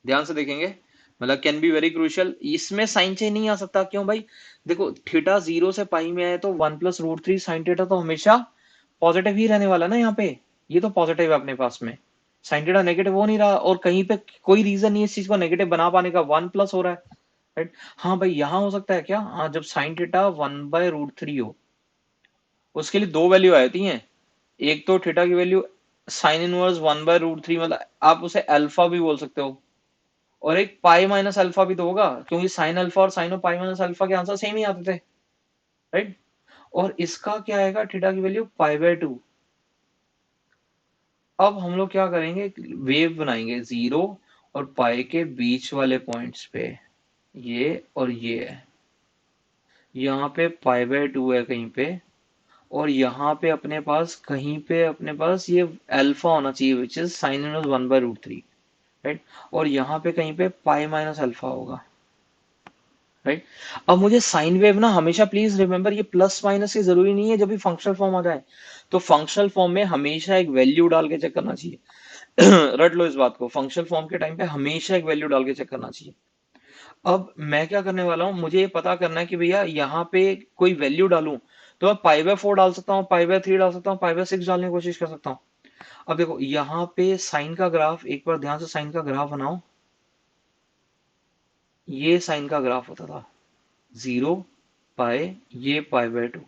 ध्यान से देखेंगे, मतलब कैन बी वेरी क्रूशियल। इसमें साइन चेंज नहीं आ सकता, क्यों भाई? देखो, थीटा 0 से पाई में आए तो 1 + √3 sin थीटा तो हमेशा पॉजिटिव ही रहने वाला ना यहाँ पे। ये तो पॉजिटिव है अपने पास में, साइन थीटा नेगेटिव हो नहीं रहा, और कहीं पे कोई रीजन नहीं है इस चीज को नेगेटिव बना पाने का, 1+ हो रहा है, राइट। हाँ भाई, यहाँ हो सकता है क्या? हाँ, जब साइन थीटा 1/√3 हो, उसके लिए दो वैल्यू आती हैं। एक तो थीटा की वैल्यू साइन इनवर्स 1/√3, मतलब आप उसे अल्फा भी बोल सकते हो, और एक पाई माइनस अल्फा भी तो होगा, क्योंकि साइन अल्फा और sine of pi minus alpha के आंसर सेम ही आते थे, राइट। और इसका क्या आएगा, थीटा की वैल्यू पाई/2। अब हम लोग क्या करेंगे, वेव बनाएंगे 0 और पाई के बीच वाले पॉइंट्स पे, ये और ये है, यहाँ पे पाई/2 है कहीं पे, और यहाँ पे अपने पास कहीं पे अपने पास ये अल्फा होना चाहिए, which is sine inverse 1/√3, right. और यहाँ पे कहीं पे पाई माइनस अल्फा होगा, राइट। अब मुझे साइन वेव ना हमेशा, प्लीज रिमेंबर, ये प्लस माइनस की जरूरी नहीं है जब भी फंक्शनल फॉर्म आ जाए। तो फंक्शनल फॉर्म में हमेशा एक वैल्यू डाल के चेक करना चाहिए। रट लो इस बात को, फंक्शनल फॉर्म के टाइम पे हमेशा एक वैल्यू डाल के चेक करना चाहिए। अब मैं क्या करने वाला हूँ, मुझे ये पता करना है कि भैया यहाँ पे कोई वैल्यू डालूं, तो मैं पाई/4 डाल सकता हूँ, पाई/3 डाल सकता हूँ, पाई/6 डालने की कोशिश कर सकता हूँ। अब देखो, यहाँ पे साइन का ग्राफ, एक बार ध्यान से साइन का ग्राफ बनाओ, ये साइन का ग्राफ होता था 0 पाई, ये पाई/2,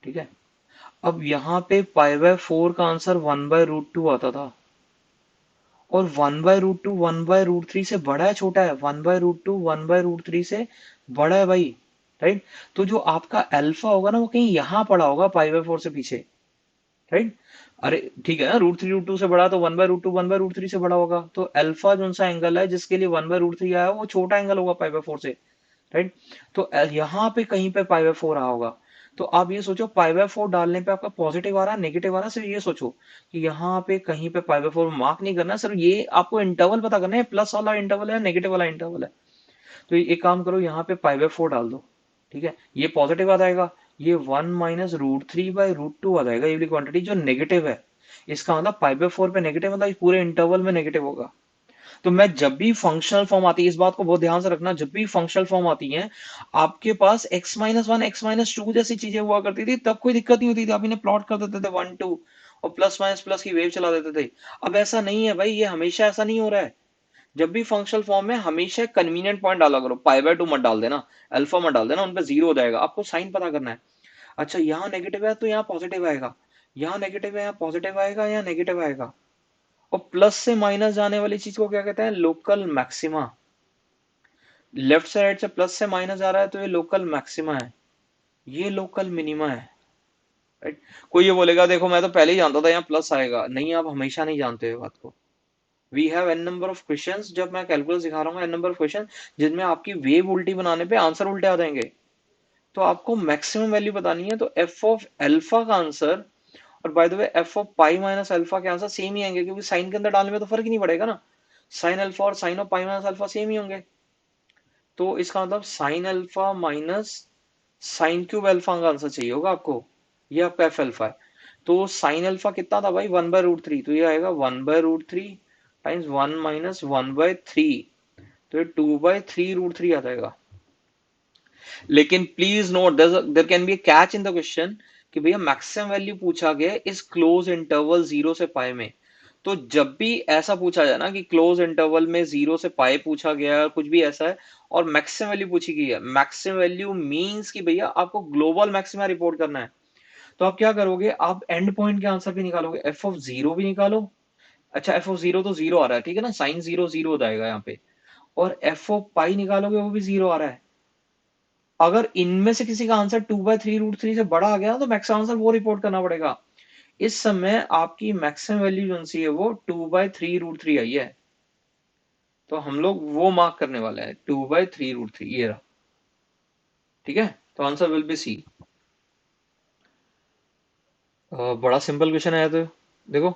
ठीक है। अब यहाँ पे पाई/4 का आंसर 1/√2 आता था, और 1/√2 1/√3 से बड़ा है छोटा है, 1/√2 1/√3 से बड़ा है भाई, राइट। तो जो आपका अल्फा होगा ना, वो कहीं यहाँ पड़ा होगा पाई/4 से पीछे, राइट। अरे ठीक है ना, √3 √2 से बड़ा, तो 1/√2 1/√3 से बड़ा होगा, तो अल्फा जो सा एंगल है जिसके लिए 1/√3 आया, वो छोटा एंगल होगा पाई/4 से, राइट। तो यहाँ पे कहीं पे पाई/4 आ होगा। तो आप ये सोचो, पाई/4 डालने पे आपका पॉजिटिव आ रहा है नेगेटिव आ रहा है, सिर्फ ये सोचो कि यहाँ पे कहीं पे पाई/4 मार्क नहीं करना है, सिर्फ ये आपको इंटरवल पता करना है, प्लस वाला इंटरवल है नेगेटिव वाला इंटरवल है। तो एक काम करो, यहाँ पे पाई/4 डाल दो, ठीक है, ये पॉजिटिव आ जाएगा, ये 1 - √3/√2 आ जाएगा, ये वाली क्वांटिटी जो नेगेटिव है। इसका मतलब पाई/4 पे नेगेटिव, मतलब इस पूरे इंटरवल में नेगेटिव होगा। तो मैं जब भी फंक्शनल फॉर्म आती है, इस बात को बहुत ध्यान से रखना, जब भी फंक्शनल फॉर्म आती है, आपके पास x-1 x-2 जैसी चीजें हुआ करती थी, तब कोई दिक्कत नहीं होती थी, आप इन्हें प्लॉट कर देते थे 1 2, और प्लस माइनस प्लस की वेव चला देते थे। अब ऐसा नहीं है भाई, ये हमेशा ऐसा नहीं हो रहा है। जब भी फंक्शनल फॉर्म में हमेशा कन्वीनियंट पॉइंट डाला करो, पाई/2 मत डाल देना, अल्फा मत डाल देना, उन पे 0 हो जाएगा, आपको साइन पता करना है। अच्छा, यहाँ नेगेटिव है तो यहाँ पॉजिटिव आएगा, यहाँ नेगेटिव है यहाँ पॉजिटिव आएगा, यहाँ नेगेटिव आएगा। और प्लस से माइनस जाने वाली चीज को क्या कहते हैं, लोकल मैक्सिमा। लेफ्ट से राइट से प्लस से माइनस आ रहा है तो ये लोकल मैक्सिमा है, ये लोकल मिनिमा है, राइट। कोई ये बोलेगा देखो मैं तो पहले ही जानता था यहाँ प्लस आएगा, नहीं, आप हमेशा नहीं जानते हो बात को। We have a number of questions, जब मैं कैलकुलस दिखा रहा हूँ, एन नंबर ऑफ क्वेश्चन जिनमें आपकी वेव उल्टी बनाने पे आंसर उल्टे आ जाएंगे। तो आपको मैक्सिमम वैल्यू बतानी है, तो एफ ऑफ अल्फा का आंसर, और bye the way F of pi minus alpha के आंसर सेम ही आएंगे, क्योंकि साइन के अंदर डालने में तो फर्क ही नहीं पड़ेगा ना, साइन अल्फा और sine of pi minus alpha same ही होंगे। तो इसका मतलब sine alpha minus sine cube alpha का आंसर चाहिए होगा आपको, ये आपका एफ अल्फा है। तो साइन अल्फा कितना था भाई, 1/√3, तो ये आएगा 1/√3 टाइम्स 1 - 1/3, तो ये 2/3√3 आ जाएगा। लेकिन please note, there can be catch in the question, कि भैया मैक्सिमम वैल्यू पूछा गया इस क्लोज इंटरवल 0 से पाई में। तो जब भी ऐसा पूछा जाए ना कि क्लोज इंटरवल में 0 से पाई पूछा गया है, कुछ भी ऐसा है, और मैक्सिमम वैल्यू पूछी गई है, मैक्सिमम वैल्यू मींस कि भैया आपको ग्लोबल मैक्सिमा रिपोर्ट करना है। तो आप क्या करोगे, आप एंड पॉइंट के आंसर भी निकालोगे, एफ ऑफ 0 भी निकालो। अच्छा, एफ ऑफ 0 तो 0 आ रहा है, ठीक है ना, साइन 0 0 हो जाएगा यहाँ पे, और एफ ऑफ पाई निकालोगे, वो भी 0 आ रहा है। अगर इनमें से किसी का आंसर 2/3√3 से बड़ा आ गया तो मैक्सिमम आंसर वो रिपोर्ट करना पड़ेगा। इस समय आपकी मैक्सिमम वैल्यू जो सी है वो 2/3√3 आई है, तो हम लोग वो मार्क करने वाले हैं, 2/3√3, ये रहा, ठीक है। तो आंसर विल बी सी। बड़ा सिंपल क्वेश्चन आया, तो देखो,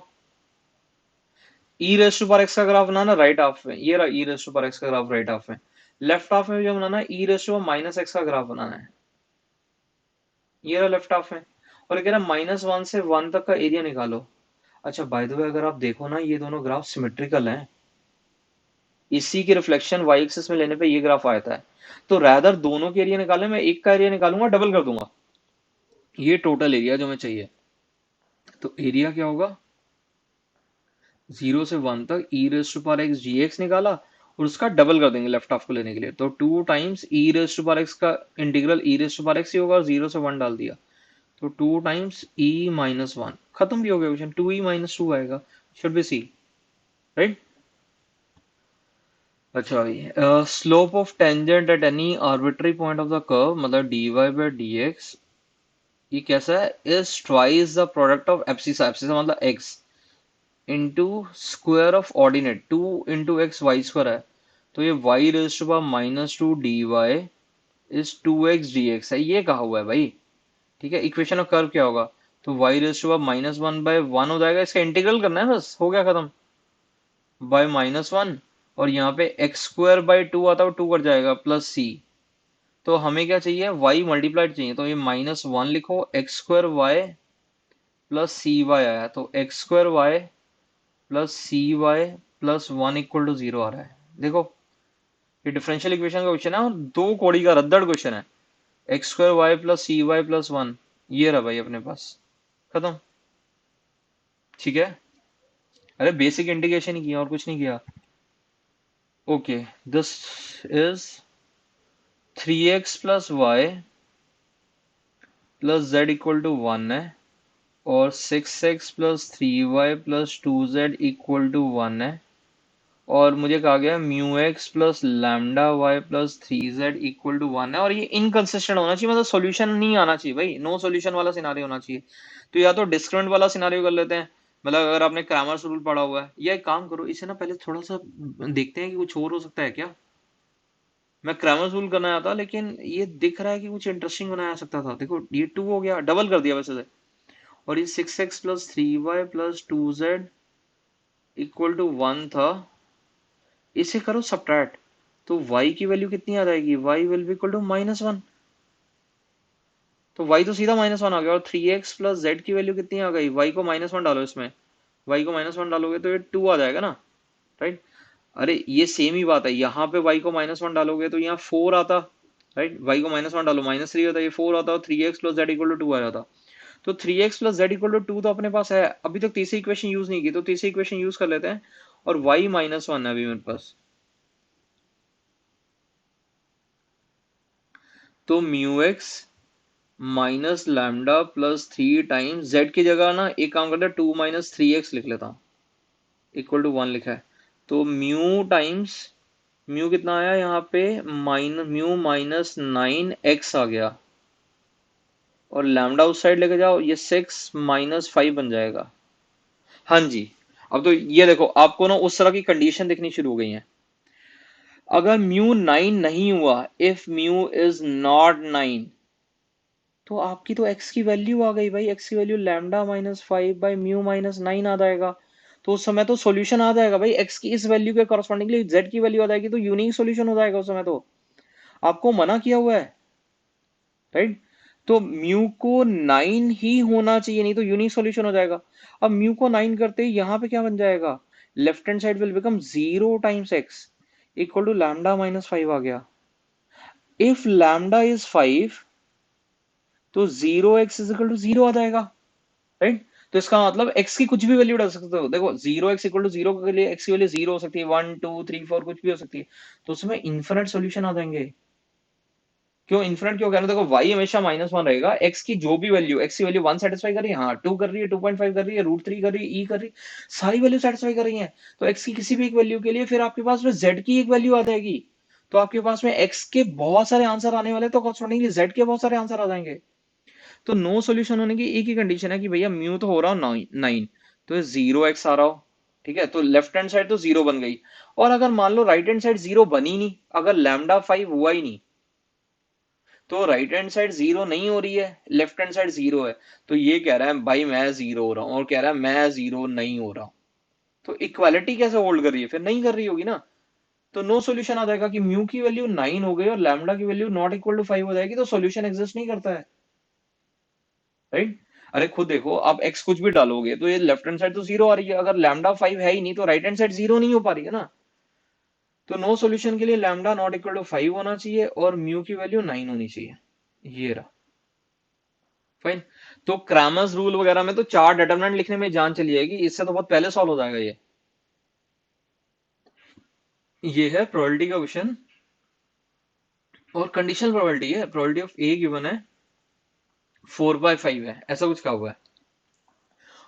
e raise to power x का ग्राफ बनाना राइट हाफ में, ये रहा e raise to power x का ग्राफ राइट हाफ में। लेफ्ट हाफ में जो बनाना है e raise to power minus x का ग्राफ बनाना है, ये रहा लेफ्ट हाफ में। और ये कह रहा -1 से 1 तक का एरिया निकालो। अच्छा बाय द वे अगर आप देखो ना ये दोनों ग्राफ सिमेट्रिकल हैं, इसी की रिफ्लेक्शन वाई एक्सिस में लेने पे ये ग्राफ आता है। तो रैदर दोनों के एरिया निकाले, मैं एक का एरिया निकालूंगा, डबल कर दूंगा ये टोटल एरिया जो मैं चाहिए। तो एरिया क्या होगा, 0 से 1 तक e raise to power x g x निकाला, और उसका डबल कर देंगे लेफ्ट हाफ को लेने के लिए, तो 2 times e raise to power x का integral e raise to power x ही होगा, और 0 से 1 डाल दिया, तो 2 टाइम्स ई माइनस 1, खत्म भी हो गया क्वेश्चन, 2 ई माइनस 2 आएगा, शुड बी सी, राइट। अच्छा भाई, slope of tangent at any arbitrary point of the curve, मतलब d y by d x, ये कैसा है, is twice the product of abscissa, abscissa मतलब x, into square of ordinate, 2 into x y square है, तो ये y raise to power -2 d y is 2x dx है, ये कहा हुआ है भाई, ठीक है। इक्वेशन ऑफ कर्व क्या होगा, तो वाई रेज टू पावर -1/1 हो जाएगा, इसका इंटीग्रल करना है, बस हो गया खत्म, बाय -1, और यहाँ पे x² 2 आता है, 2 कट जाएगा, प्लस c, तो हमें क्या चाहिए, y मल्टीप्लाइड चाहिए, तो ये -1 लिखो, x² y प्लस cy आया, तो x² y plus cy plus 1 equal to 0 आ रहा है, देखो ये डिफरेंशियल इक्वेशन का क्वेश्चन है, और दो कोड़ी का रद्दड़ क्वेश्चन है, x² y plus cy plus 1, ये रहा भाई अपने पास, खत्म, ठीक है। अरे बेसिक इंटीग्रेशन ही किया और कुछ नहीं किया। Okay, this is 3x plus Y plus Z equal to 1 है, और 6x plus 3y plus 2z equal to 1 है, और मुझे कहा गया mu X plus lambda Y plus 3z equal to 1 है, और ये इनकंसिस्टेंट होना चाहिए, मतलब सॉल्यूशन नहीं आना चाहिए भाई, नो सॉल्यूशन वाला सिनारियो होना चाहिए। तो या तो डिस्क्रिमिनेंट वाला सिनारियो कर लेते हैं, मतलब अगर आपने क्रैमर्स रूल पढ़ा हुआ है, या एक काम करो, इसे ना पहले थोड़ा सा देखते हैं कि कुछ और हो सकता है क्या। मैं क्रैमर्स रूल करना चाहता, लेकिन ये दिख रहा है कि कुछ इंटरेस्टिंग बनाया जा सकता था, देखो ये 2 हो गया, डबल कर दिया वैसे से, और ये 6x plus 3y plus 2z equal to 1 था, इसे करो सब्ट्रैक्ट, तो y की वैल्यू कितनी आ जाएगी, y will be equal to -1, तो y तो सीधा -1 आ गया, और 3x प्लस जेड की वैल्यू कितनी आ गई, y को -1 डालो इसमें, y को -1 डालोगे तो ये 2 आ जाएगा ना, राइट। अरे ये सेम ही बात है, यहाँ पे y को -1 डालोगे तो यहाँ 4 आता, राइट, y को -1 डालो, -3 होता, ये 4 आता, और 3x plus Z equal to 2 आ जाता, तो 3x plus Z equal to 2 तो अपने पास है, अभी तक तीसरी इक्वेशन यूज नहीं की, तो तीसरी इक्वेशन यूज कर लेते हैं, और y -1 है अभी मेरे पास, तो mu x minus lambda plus 3 times Z की जगह ना एक काम करते हैं, 2 माइनस 3x लिख लेता हूँ, इक्वल टू 1 लिखा है, तो म्यू टाइम्स, म्यू कितना आया यहाँ पे, म्यू -9x आ गया, और लैम्डा उस साइड लेके जाओ, ये 6 - 5 बन जाएगा, हाँ जी। अब तो ये देखो आपको ना उस तरह की कंडीशन दिखनी शुरू हो गई है, अगर म्यू 9 नहीं हुआ, इफ म्यू इज नॉट 9, तो आपकी तो x की वैल्यू आ गई भाई, x की वैल्यू लैम्डा -5/म्यू -9 आ जाएगा, तो उस समय तो सॉल्यूशन आ जाएगा भाई, x की इस वैल्यू के कॉरस्पॉन्डिंगली z की वैल्यू आ जाएगी, तो यूनिक सॉल्यूशन हो जाएगा उस समय, तो आपको मना किया हुआ है, राइट। तो म्यू को 9 ही होना चाहिए, नहीं तो यूनिक सॉल्यूशन हो जाएगा। अब म्यू को 9 करते ही यहाँ पे क्या बन जाएगा, left hand side will become 0 times x equal to lambda -5 आ गया, इफ लैम्डा इज 5 तो 0x इज इक्वल टू 0 आ जाएगा, राइट। तो इसका मतलब x की कुछ भी वैल्यू डाल सकते हो, देखो 0x इक्वल टू 0 के लिए x की वैल्यू 0 हो सकती है, 1 2 3 4 कुछ भी हो सकती है, तो उसमें इन्फिनिट सॉल्यूशन आ जाएंगे। क्यों इन्फिनिट क्यों कह रहे हो, देखो y हमेशा -1 रहेगा, x की जो भी वैल्यू, x की वैल्यू 1 सेटिस्फाई कर रही है, हाँ 2 कर रही है, 2.5 कर रही है, √3 कर रही है, e कर रही है, सारी वैल्यू सेटिस्फाई कर रही है, तो x की किसी भी एक वैल्यू के लिए फिर आपके पास में z की एक वैल्यू आ जाएगी, तो आपके पास में x के बहुत सारे आंसर आने वाले, तो कॉरस्पॉन्डिंगली z के बहुत सारे आंसर आ जाएंगे। तो नो सॉल्यूशन होने की एक ही कंडीशन है कि भैया म्यू तो हो रहा हो 9, तो 0x आ रहा हो, ठीक है, तो लेफ्ट हैंड साइड तो 0 बन गई, और अगर मान लो राइट हैंड साइड 0 बनी नहीं, अगर लैम्डा 5 हुआ ही नहीं, तो राइट हैंड साइड 0 नहीं हो रही है, लेफ्ट हैंड साइड 0 है, तो ये कह रहा है भाई मैं 0 हो रहा हूँ, और कह रहा है मैं 0 नहीं हो रहा हूँ, तो इक्वालिटी कैसे होल्ड कर रही है, फिर नहीं कर रही होगी ना। तो नो सॉल्यूशन आ जाएगा कि म्यू की वैल्यू 9 हो गई और लैम्डा की वैल्यू नॉट इक्वल टू 5 हो जाएगी, तो सॉल्यूशन एग्जिस्ट नहीं करता है, राइट। अरे खुद देखो, आप एक्स कुछ भी डालोगे तो ये लेफ्ट हैंड साइड तो जीरो आ रही है, अगर लैम्डा 5 है ही नहीं तो राइट हैंड साइड जीरो नहीं हो पा रही है ना। तो नो सॉल्यूशन के लिए लैम्डा नॉट इक्वल टू 5 होना चाहिए और म्यू की वैल्यू 9 होनी चाहिए। ये रहा, फाइन। तो क्रैमर्स रूल वगैरह में तो चार डिटरमिनेंट लिखने में जान चली जाएगी, इससे तो बहुत पहले सॉल्व हो जाएगा ये। ये है प्रोबेबिलिटी का क्वेश्चन और कंडीशनल प्रोबेबिलिटी है। प्रोबेबिलिटी ऑफ ए गिवन है 4/5 है, ऐसा कुछ कहा हुआ है।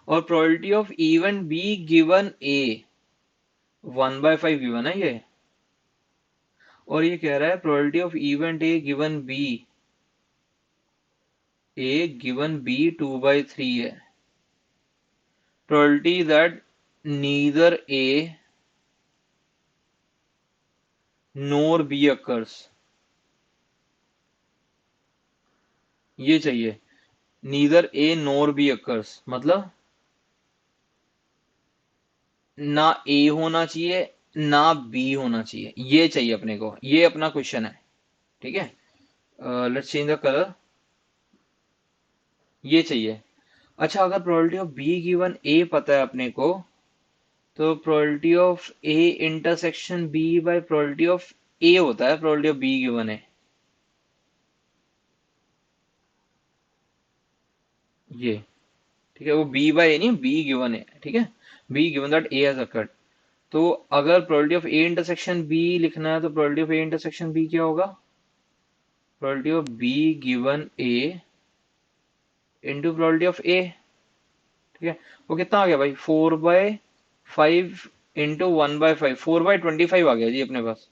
और probability of event B given A 1/5 given है ये। और ये कह रहा है probability of event A given B 2/3 है। Probability that neither A nor B occurs, ये चाहिए। Neither A nor B occurs मतलब ना ए होना चाहिए ना बी होना चाहिए, ये चाहिए अपने को, ये अपना क्वेश्चन है, ठीक है। लेट्स चेंज द कलर, ये चाहिए। अच्छा, अगर probability of B given A पता है अपने को, तो probability of A intersection B by probability of A होता है प्रोबेबिलिटी ऑफ बी गिवन है, ये, ठीक है। वो बी बाय ए नहीं, बी गिवन है, ठीक है। B given that A has occurred. तो अगर probability of A intersection B लिखना है तो probability of A intersection B क्या होगा, probability of B given A into probability of A, ठीक है। वो कितना आ गया भाई, 4/5 इंटू 1/5, 4/25 आ गया जी अपने पास।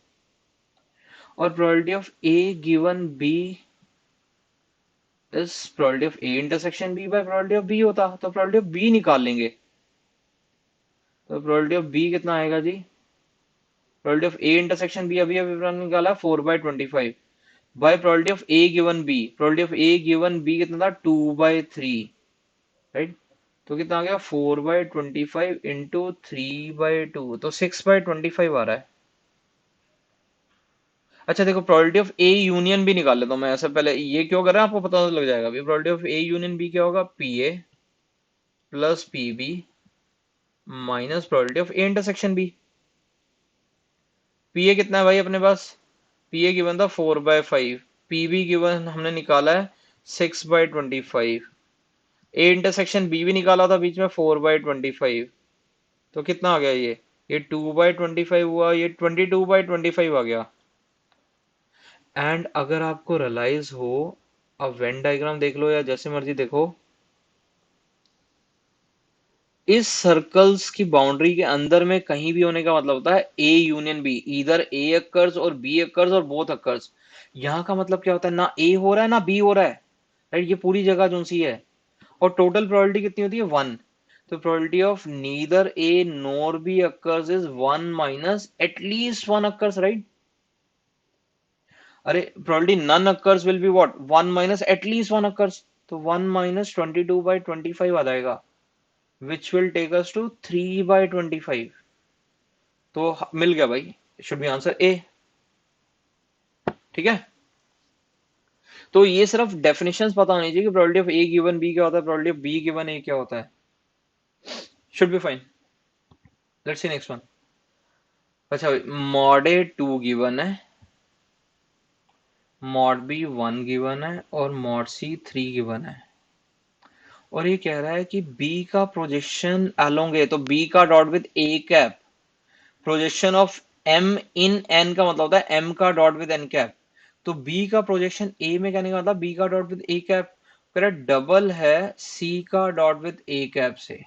और probability of A given B is probability of A intersection B by probability of B होता, तो प्रोबेबिलिटी ऑफ बी निकाल लेंगे। तो प्रोबेबिलिटी ऑफ बी कितना आएगा जी, probability of A intersection B अभी अभी हमने निकाला 4/25 by probability of A given B, probability of A given B कितना था 2/3, राइट। तो कितना आ गया 4/25 इंटू 3/2, तो 6/25 आ रहा है। अच्छा देखो, प्रोबेबिलिटी ऑफ ए यूनियन भी निकाल लेता हूँ मैं, ऐसे पहले ये क्यों कर रहा है आपको पता तो लग जाएगा अभी। Probability of A union B क्या होगा, P A plus P B minus probability of A intersection B. P A कितना है भाई अपने पास, पी ए गिवन था 4/5, पी बी गिवन हमने निकाला है 6/25, ए इंटरसेक्शन बी भी निकाला था बीच में 4/25, तो कितना आ गया ये 2/25 हुआ, ये 22/25 आ गया। एंड अगर आपको रियलाइज हो, अब वेन डायग्राम देख लो या जैसे मर्जी देखो, इस सर्कल्स की बाउंड्री के अंदर में कहीं भी होने का मतलब होता है ए यूनियन बी, इधर ए अक्कर्स और बी अक्कर्स और बोथ अक्कर्स। यहाँ का मतलब क्या होता है, ना ए हो रहा है ना बी हो रहा है, राइट। ये पूरी जगह जो सी है, और टोटल प्रोबेबिलिटी कितनी होती है 1। तो probability of neither A nor B occurs is 1 minus at least 1 occurs, right. अरे probability none occurs will be what, 1 minus at least 1 occurs, तो 1 माइनस 22/25 आ जाएगा, which will take us to 3/25। तो मिल गया भाई, शुड बी आंसर ए, ठीक है। तो ये सिर्फ डेफिनेशंस पता होनी चाहिए कि probability of A given B क्या होता है, probability of B given A क्या होता है, should be fine. Let's see next one. अच्छा भाई, मॉड ए 2 गिवन है, मॉड बी 1 गिवन है और मॉड सी 3 गिवन है। और ये कह रहा है कि बी का प्रोजेक्शन अलोंग ए, तो बी का dot with A cap, projection of M in N का मतलब होता है एम का डॉट विद एन कैप। तो बी का प्रोजेक्शन ए में कहने का मतलब बी का dot with A cap, double है सी का डॉट विद ए कैप से।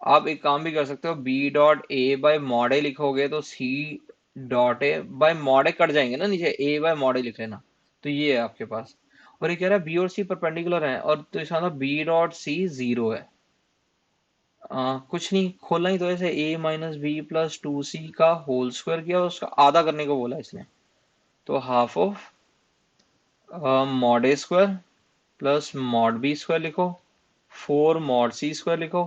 आप एक काम भी कर सकते हो, B dot A by mod A लिखोगे तो C dot A by mod A cut जाएंगे ना नीचे, ए बाय मॉड ए लिख लेना। तो ये है आपके पास। और ये कह रहा है बी और सी परपेंडिकुलर है, और तो इसका मतलब बी डॉट सी जीरो है। कुछ नहीं, खोलना ही तो ऐसे ए माइनस बी प्लस 2c का होल स्क्वायर किया, उसका आधा करने को बोला इसने। तो half of mod A square plus mod B square लिखो, 4 मॉड सी स्क्वायर लिखो,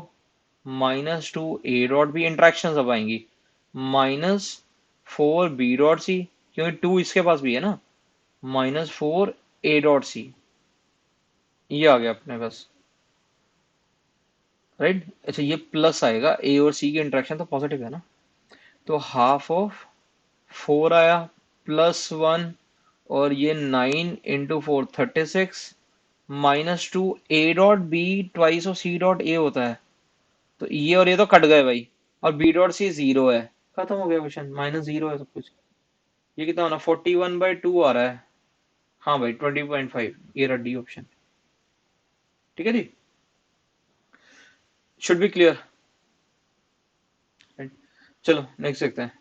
-2 a डॉट बी, इंट्रैक्शन अब आएंगी, -4 b डॉट सी, क्योंकि 2 इसके पास भी है ना, -4 a डॉट सी, ये आ गया अपने पास, राइट। अच्छा, ये प्लस आएगा, ए और सी की इंट्रैक्शन तो पॉजिटिव है ना, तो हाफ ऑफ 4 आया, +1, और ये 9 × 4 36, -2 a dot B twice of C dot A होता है, तो ये और ये तो कट गए भाई, और b डॉट सी 0 है, खत्म हो गया क्वेश्चन, -0 है सब कुछ। ये कितना होना, 41/2 आ रहा है, हाँ भाई 20.5, ये रहा डी ऑप्शन। ठीक है जी, शुड बी क्लियर। चलो नेक्स्ट देखते हैं।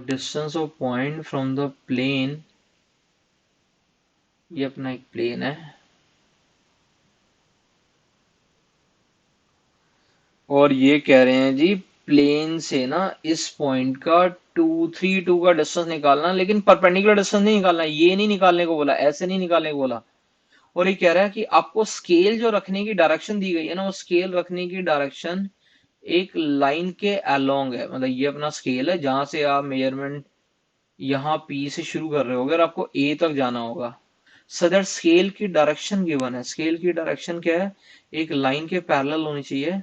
Distance of point from the plane, ये अपना एक प्लेन है, और ये कह रहे हैं जी प्लेन से ना इस पॉइंट का 232 का डिस्टेंस निकालना, लेकिन परपेंडिकुलर डिस्टेंस नहीं निकालना, ये नहीं निकालने को बोला, ऐसे नहीं निकालने को बोला। और ये कह रहा है कि आपको स्केल जो रखने की डायरेक्शन दी गई है ना, वो स्केल रखने की डायरेक्शन एक लाइन के अलोंग है, मतलब ये अपना स्केल है जहां से आप मेजरमेंट यहाँ पी से शुरू कर रहे होगे और आपको ए तक जाना होगा। सदर स्केल की डायरेक्शन गिवन है, स्केल की डायरेक्शन क्या है, एक लाइन के पैरेलल होनी चाहिए,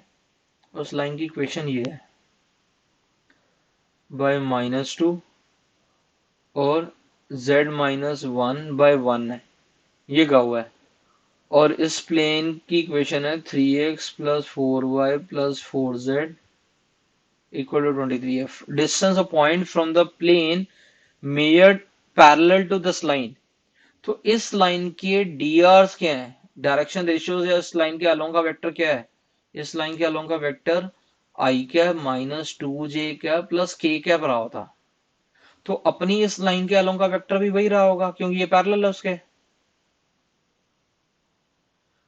उस लाइन की इक्वेशन ये है, बाय -2 और z-1/1 है, ये कहा हुआ है। और इस प्लेन की इक्वेशन है 3x + 4y + 4z = 23f। Distance of point from the plane measured parallel to this line, तो इस लाइन के डीआर्स क्या है, डायरेक्शन रेशियोज, या इस लाइन के अलोंग का वेक्टर क्या है, इस लाइन के अलोंग का वेक्टर आई क्या, -2j क्या प्लस k क्या रहा होता, तो अपनी इस लाइन के अलोंग का वेक्टर भी वही रहा होगा क्योंकि ये पैरेलल है उसके।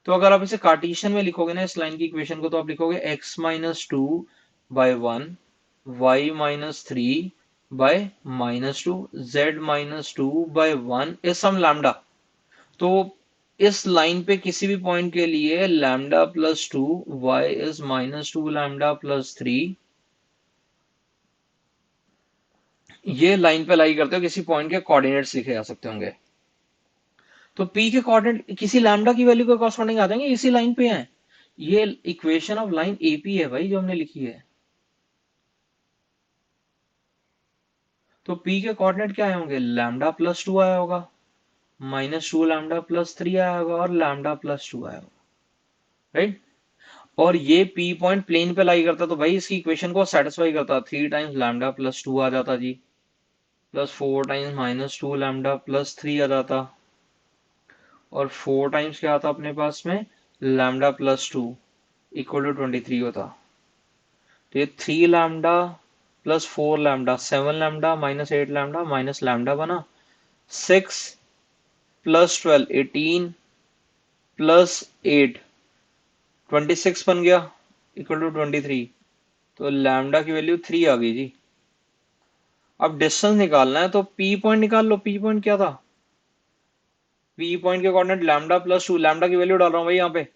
तो अगर आप इसे कार्टेशियन में लिखोगे ना इस लाइन की इक्वेशन को, तो आप लिखोगे x-2/1, y-3/-2, z-2/1 is some lambda. तो इस लाइन पे किसी भी पॉइंट के लिए λ+2, y इज -2 λ+3, ये लाइन पे लाई करते हो किसी पॉइंट के कोऑर्डिनेट्स लिखे जा सकते होंगे। तो P के कोऑर्डिनेट किसी लैम्डा की वैल्यू के कॉरस्पॉन्डिंग आ जाएंगे, इसी लाइन पे हैं। ये इक्वेशन ऑफ लाइन AP है भाई जो हमने लिखी है। तो P के कोऑर्डिनेट क्या आए होंगे, λ+2 आया होगा, -2 λ+3 आया होगा, और λ+2 आया होगा, राइट। और ये P पॉइंट प्लेन पे लाई करता, तो भाई इसकी इक्वेशन को सेटिस्फाई करता, 3 टाइम्स λ+2 आ जाता जी, +4 टाइम्स -2 λ+3 आ जाता, और 4 टाइम्स क्या आता अपने पास में, λ+2 = 23 होता। तो ये 3 lambda + 4 lambda, 7 lambda -8 lambda minus lambda बना, 6 + 12 18 + 8 26 बन गया, = 23। तो लैम्डा की वैल्यू 3 आ गई जी। अब डिस्टेंस निकालना है तो पी पॉइंट निकाल लो, पी पॉइंट क्या था, पी पॉइंट के कोऑर्डिनेट λ+2, लैम्डा की वैल्यू डाल रहा हूँ भाई यहाँ पे,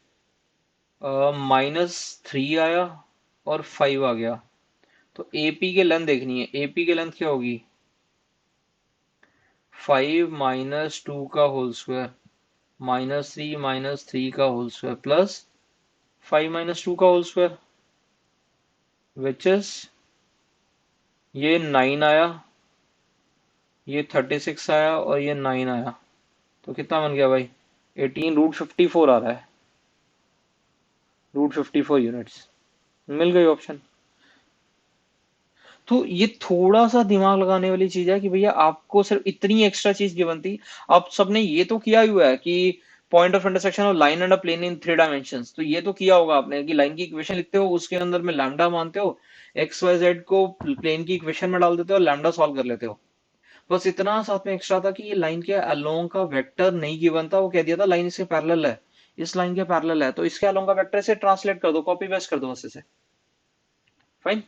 -3 आया और 5 आ गया। तो एपी के लेंथ देखनी है, एपी के लेंथ क्या होगी, 5 - 2 का होल स्क्वायर, -3 का होल स्क्वायर प्लस 5 - 2 का होल स्क्वायर, विच इज, ये 9 आया, ये 36 आया, और ये 9 आया, तो कितना बन गया भाई, 18 √54 आ रहा है, √54 यूनिट्स, मिल गई ऑप्शन। तो ये थोड़ा सा दिमाग लगाने वाली चीज है कि भैया आपको सिर्फ इतनी एक्स्ट्रा चीज गिवन थी, आप सबने ये तो किया हुआ है कि point of intersection of line and a plane in 3 dimensions, तो ये तो किया होगा आपने कि लाइन की इक्वेशन लिखते हो, उसके अंदर में लैम्डा मानते हो, एक्स वाई जेड को प्लेन की इक्वेशन में डाल देते हो, लैम्डा सॉल्व कर लेते हो। बस इतना साथ में एक्स्ट्रा था कि ये लाइन के अलोंग का वेक्टर नहीं गिवन था, वो कह दिया था लाइन इसके पैरेलल है, इस लाइन के पैरेलल है, तो इसके अलोंग का वेक्टर से ट्रांसलेट कर दो, कॉपी पेस्ट कर दो बस इसे, फाइन।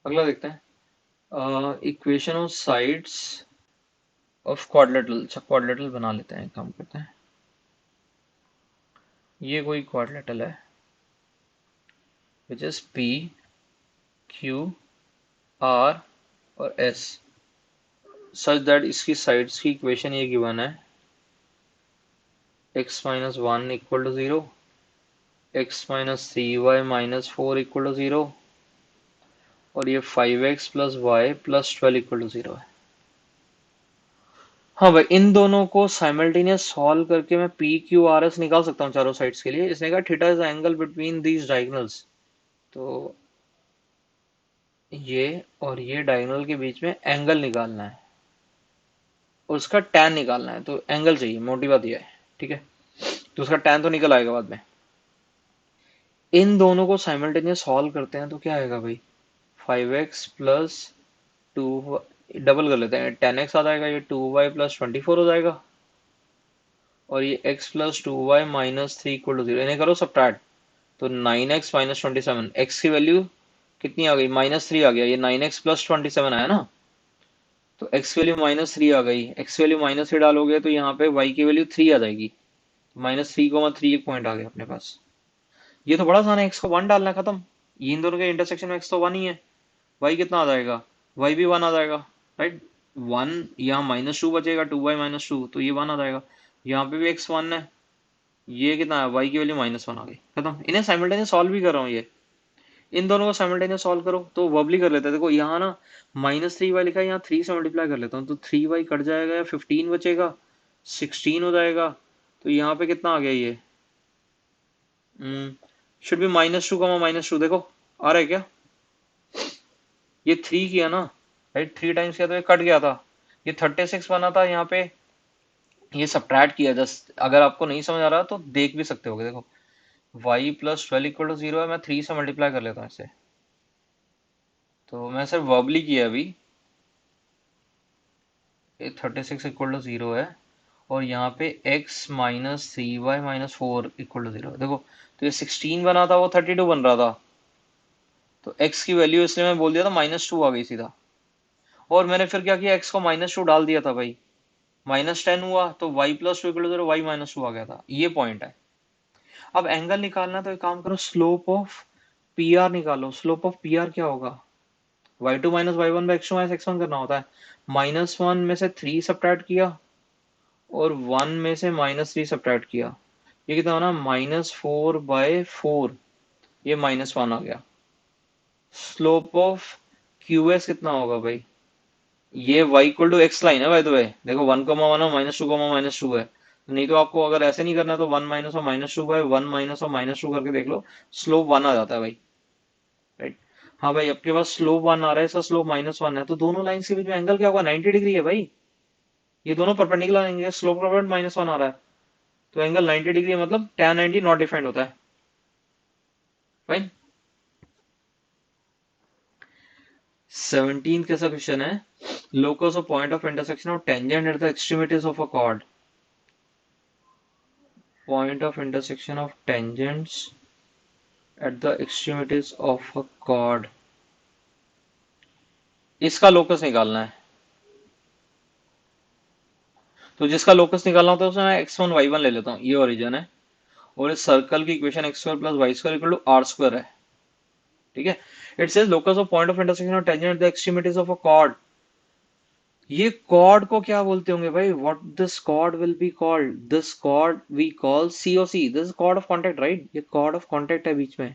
अगला देखते हैं, equation of sides of quadrilateral. अच्छा क्वाड्रिलेटरल बना लेते हैं, काम करते हैं। ये कोई क्वाड्रिलेटरल है which is P Q R और एस सच दैट इसकी साइड्स की इक्वेशन ये गिवन है x minus one equal to zero, X minus three Y minus four equal to zero, और ये 5x plus Y plus 12 equal to zero है। हाँ भाई, इन दोनों को साइमल्टेनियस सॉल्व करके मैं पी क्यू आर एस निकाल सकता हूँ चारों साइड्स के लिए। इसने कहा theta is angle between these diagonals, तो ये और ये डायगोनल के बीच में एंगल निकालना है और उसका टैन निकालना है, तो एंगल चाहिए, मोटी बात यह है। ठीक है, तो उसका टैन तो निकल आएगा बाद में। इन दोनों को साइमल्टेनियस सॉल्व करते हैं तो क्या आएगा भाई, 5x प्लस टू, डबल कर लेते हैं, 10x आ जाएगा, ये 2y प्लस 24 हो जाएगा, और ये x plus two y minus three equal to zero. इन्हें करो सब्ट्रैक्ट, तो 9x माइनस 27, x की वैल्यू कितनी आ गई, माइनस थ्री आ गया, ये 9x प्लस 27 आया ना, तो x वैल्यू माइनस थ्री आ गई, x वैल्यू माइनस थ्री डालोगे तो यहाँ पे y की वैल्यू थ्री आ जाएगी, माइनस थ्री को थ्री एक पॉइंट आ गया अपने पास। ये तो बड़ा आसान है, x को वन डालना, खत्म। ये इन दोनों के इंटरसेक्शन में x तो वन ही है, y कितना आ जाएगा, y भी वन आ जाएगा, राइट। वन, यहाँ माइनस टू बचेगा, टू बाई माइनस टू, तो ये वन आ जाएगा, यहाँ पे भी x वन है, ये कितना है, y की वैल्यू माइनस वन आ गई, खत्म। इन्हें साइमल्टेनियस सॉल्व भी कर रहा हूँ, ये इन दोनों को साइमल्टेनियस सॉल्व करो तो वर्बली कर लेते हैं। देखो यहाँ ना माइनस थ्री वाई लिखा है, यहाँ थ्री से मल्टीप्लाई कर लेता हूँ, तो थ्री वाई कट जाएगा या 15 बचेगा, 16 हो जाएगा, तो यहाँ पे कितना आ गया ये, should be minus two comma minus to, देखो आ रहा है क्या, ये थ्री किया ना, राइट, थ्री टाइम्स किया तो ये कट गया था, ये 36 बना था, यहाँ पे ये सब्ट्रैक्ट किया जस्ट। अगर आपको नहीं समझ आ रहा तो देख भी सकते होगे, देखो y plus 12 equal to zero है, मैं थ्री से मल्टीप्लाई कर लेता हूँ इसे, तो मैं सिर्फ वर्बली किया अभी, ये 36 इक्वल टू जीरो है, और यहाँ पे x minus three Y minus four equal to zero, देखो तो ये 16 बना था, वो 32 बन रहा था, तो x की वैल्यू इसलिए मैं बोल दिया था माइनस टू आ गई सीधा, और मैंने फिर क्या किया, x को माइनस टू डाल दिया था भाई, माइनस 10 हुआ, तो y plus two equal to zero, y minus two आ गया था, ये पॉइंट है। अब एंगल निकालना तो एक काम करो, स्लोप ऑफ पी आर निकालो। स्लोप ऑफ पी आर क्या होगा, y two minus y one by x two minus x one करना होता है, माइनस वन में से थ्री सब्ट्रैक्ट किया और वन में से माइनस थ्री सब्ट्रैक्ट किया, ये कितना होना, माइनस फोर बाय फोर, ये माइनस वन आ गया। स्लोप ऑफ क्यू एस कितना होगा भाई, ये y equal to x line है बाय द वे, देखो one comma one minus two comma minus two है, नहीं तो आपको अगर ऐसे नहीं करना है तो वन माइनस और minus two by one minus और माइनस टू करके देख लो, स्लोप वन आ जाता है भाई, राइट। हाँ भाई, आपके पास स्लोप वन आ रहा है, इसका स्लोप माइनस वन है, तो दोनों लाइन के बीच में एंगल क्या होगा, 90 डिग्री है भाई, ये दोनों परपेंडिकुलर एंगल, स्लोप का माइनस वन आ रहा है, तो एंगल 90 डिग्री है, मतलब tan 90 नॉट डिफाइंड होता है, फाइन। 17 कैसा क्वेश्चन है, locus of point of intersection of tangent at the extremities of a chord, point of intersection of tangents at the extremities of a chord, इसका लोकस निकालना है। तो जिसका लोकस निकालना होता है उसमें मैं x1 y1 ले लेता हूँ, ये ओरिजिन है, और इस सर्कल की equation x square plus y square equal to r square है, ठीक है। It says locus of point of intersection of tangent at the extremities of a chord, ये कॉर्ड को क्या बोलते होंगे भाई, what this chord will be called, this chord we call COC, this chord of contact, right, ये कॉर्ड ऑफ कांटेक्ट है बीच में,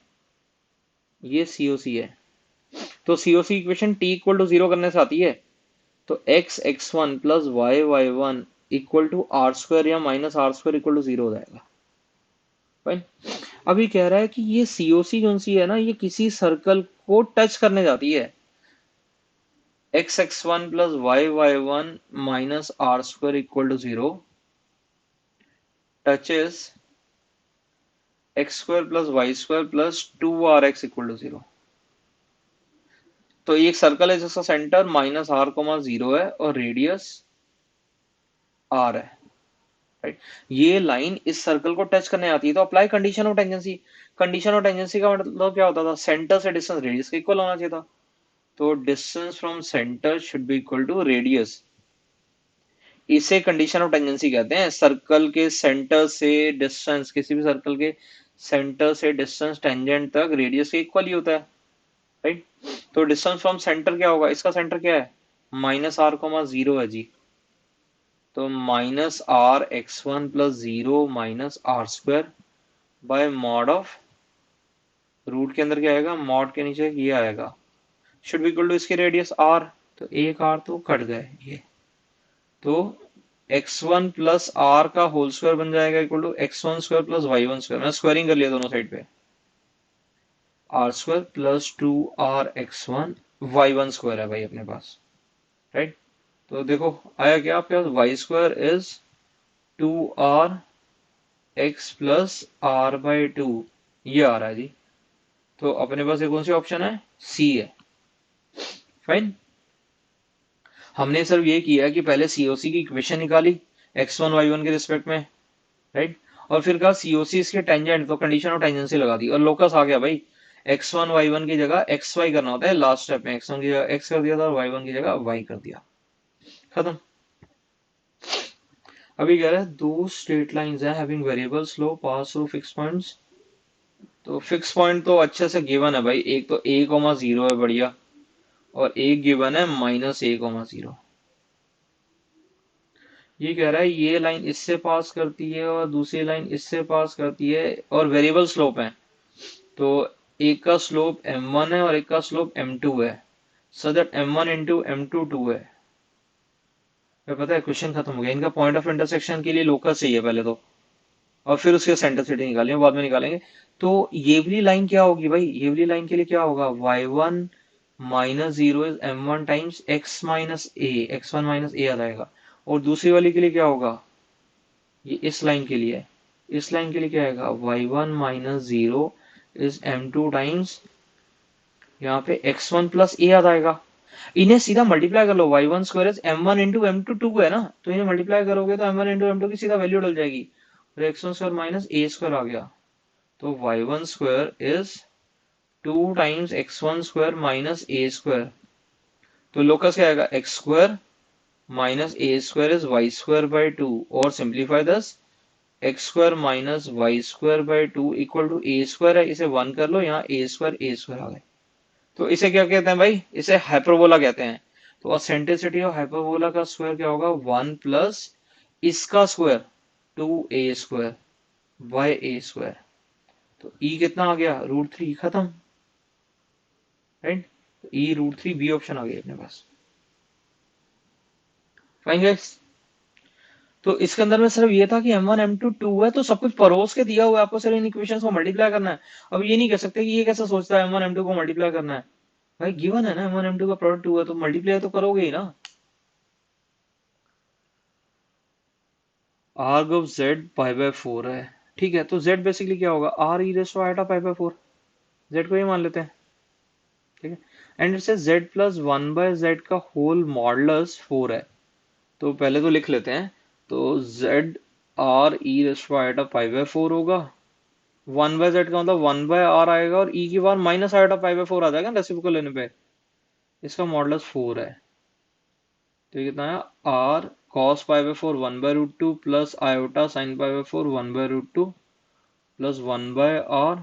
ये सीओसी है। तो COC equation T equal to zero करने से आती है, तो x x one plus y y one equal to r square या minus r square equal to zero हो जाएगा, फाइन। अभी कह रहा है कि ये सीओसी कौन सी है ना, ये किसी सर्कल को टच करने जाती है, x x one plus y y one minus r square equal to zero touches x square plus y square plus two r x equal to zero. तो ये एक सर्कल है जिसका centre minus r comma zero है और रेडियस आर है, राइट। ये लाइन इस सर्कल को टच करने आती है, तो apply condition of tangency. Condition of tangency का मतलब क्या होता था, सेंटर से डिस्टेंस रेडियस के इक्वल होना चाहिए था, तो distance from centre should be equal to radius इसे कंडीशन ऑफ टेंजेंसी कहते हैं। सर्कल के सेंटर से डिस्टेंस, किसी भी सर्कल के सेंटर से डिस्टेंस टेंजेंट तक रेडियस के इक्वल ही होता है, राइट। तो डिस्टेंस फ्रॉम सेंटर क्या होगा, इसका सेंटर क्या है, माइनस आर कोमा जीरो है जी। तो minus r x one plus zero minus r square by mod of, root के अंदर क्या आएगा, मॉड के नीचे ये आएगा, शुड बी इक्वल टू इसकी रेडियस आर। तो एक आर तो कट गए ये, तो x1 प्लस आर का होल स्क्वायर बन जाएगा equal to x1 square plus y1 square. मैं स्क्वायरिंग कर लिया दोनों साइड पे, r square plus two r x1 y1 square है भाई अपने पास, राइट। तो देखो आया क्या आपके पास, y square is two r x plus r by two, ये आ रहा है जी। तो अपने पास ये कौन सी ऑप्शन है, सी है, फाइन। हमने सिर्फ ये किया कि पहले सीओसी की इक्वेशन निकाली x1 y1 के रिस्पेक्ट में, राइट। और फिर कहा सीओसी इसके टेंजेंट, तो कंडीशन ऑफ टेंजेंसी लगा दी और लोकस आ गया भाई। x1 y1 की जगह xy करना होता है लास्ट स्टेप में, x1 की जगह x कर दिया था और y1 की जगह y कर दिया, खत्म। अभी कह रहा है दो स्ट्रेट लाइंस हैं having variable slope pass through fix points. तो फिक्स पॉइंट तो अच्छे से गिवन है भाई, एक तो a कोमा जीरो है बढ़िया, और एक गिवन है माइनस a कोमा जीरो। ये कह रहा है ये लाइन इससे पास करती है और दूसरी लाइन इससे पास करती है और वेरिएबल स्लोप है। तो एक का स्लोप m1 है और एक का स्लोप m2 है, so that m1 into m2 2 है। पता है क्वेश्चन खत्म हो गया। इनका पॉइंट ऑफ इंटरसेक्शन के लिए लोकस चाहिए पहले तो, और फिर उसके सेंटर सिटी निकालेंगे, बाद में निकालेंगे। तो ये वाली लाइन क्या होगी भाई, ये वाली लाइन के लिए क्या होगा, y1 minus zero is m1 times x minus a, x1 minus a आ जाएगा। और दूसरी वाली के लिए क्या होगा, ये इस लाइन के लिए, इस लाइन के लिए क्या आएगा, y1 minus zero is m2 times, यहाँ पे x1 प्लस ए आ जाएगा। इन्हें सीधा मल्टीप्लाई कर लो, y1 square is m1 into m2 two है ना, तो इन्हें मल्टीप्लाई करोगे तो m1 इंटू m2 की सीधा वैल्यू डल जाएगी और x1 square minus a square आ गया। तो y1 square is two times x1 square minus a square. तो लोकस क्या आएगा, x square minus a square is y square by two, और simplify this, x square minus y square by two equal to a square है, इसे वन कर लो, यहाँ ए स्क्वायर आ गए। तो इसे क्या कहते हैं भाई, इसे हाइपरबोला कहते हैं। तो सेंट्रिसिटी ऑफ हाइपरबोला का स्क्वायर क्या होगा, वन प्लस इसका square two a square by a square. तो ई कितना आ गया, रूट थ्री, खत्म, right. E root three, B option आ गया अपने पास, फाइन गाइस। तो इसके अंदर में सिर्फ ये था कि m1 m2 2 है, तो सब कुछ परोस के दिया हुआ है, आपको सिर्फ इन इक्वेशंस को मल्टीप्लाई करना है। अब ये नहीं कह सकते कि ये कैसे सोचता है m1 m2 को मल्टीप्लाई करना है, भाई गिवन है ना m1 m2 का प्रोडक्ट 2 है, तो मल्टीप्लाई तो करोगे ही ना। आर्ग ऑफ z पाई बाय 4 है, ठीक है। तो z बेसिकली क्या होगा, r e raise to iota pi by 4, z को ये मान लेते हैं, ठीक है। And it says z plus 1 by z का होल मॉडुलस 4 है। तो पहले तो लिख लेते हैं, तो z r e raise to iota pi by 4 होगा, वन बाय जेड का मतलब वन बाय आर आएगा और ई की बार माइनस आयोटा पाई बाय 4 आ जाएगा रेसिप्रोकल लेने पे। इसका मॉडुलस 4 है, तो ये कितना है, r cos pi by 4 one by root two plus iota sine pi by 4 one by root two plus one by r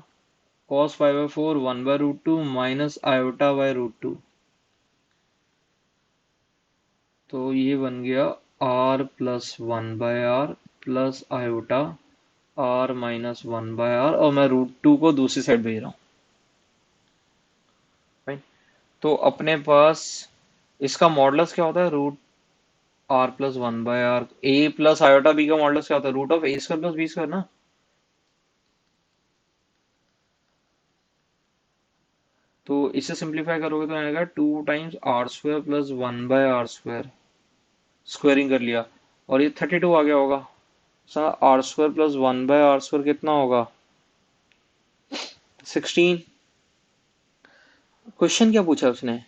cos pi by 4 one by root two minus iota by root two. तो ये बन गया r plus one by r plus iota r minus one by r, और मैं रूट टू को दूसरी साइड भेज रहा हूँ। तो अपने पास इसका मॉडुलस क्या होता है, root r plus one by r, a plus iota b का मॉडुलस क्या होता है, root of a square plus b square ना। तो इसे सिंप्लीफाई करोगे तो आएगा two times r square plus one by r square, squaring कर लिया और ये 32 आ गया होगा। R square plus one by r square कितना होगा, 16। क्वेश्चन क्या पूछा उसने,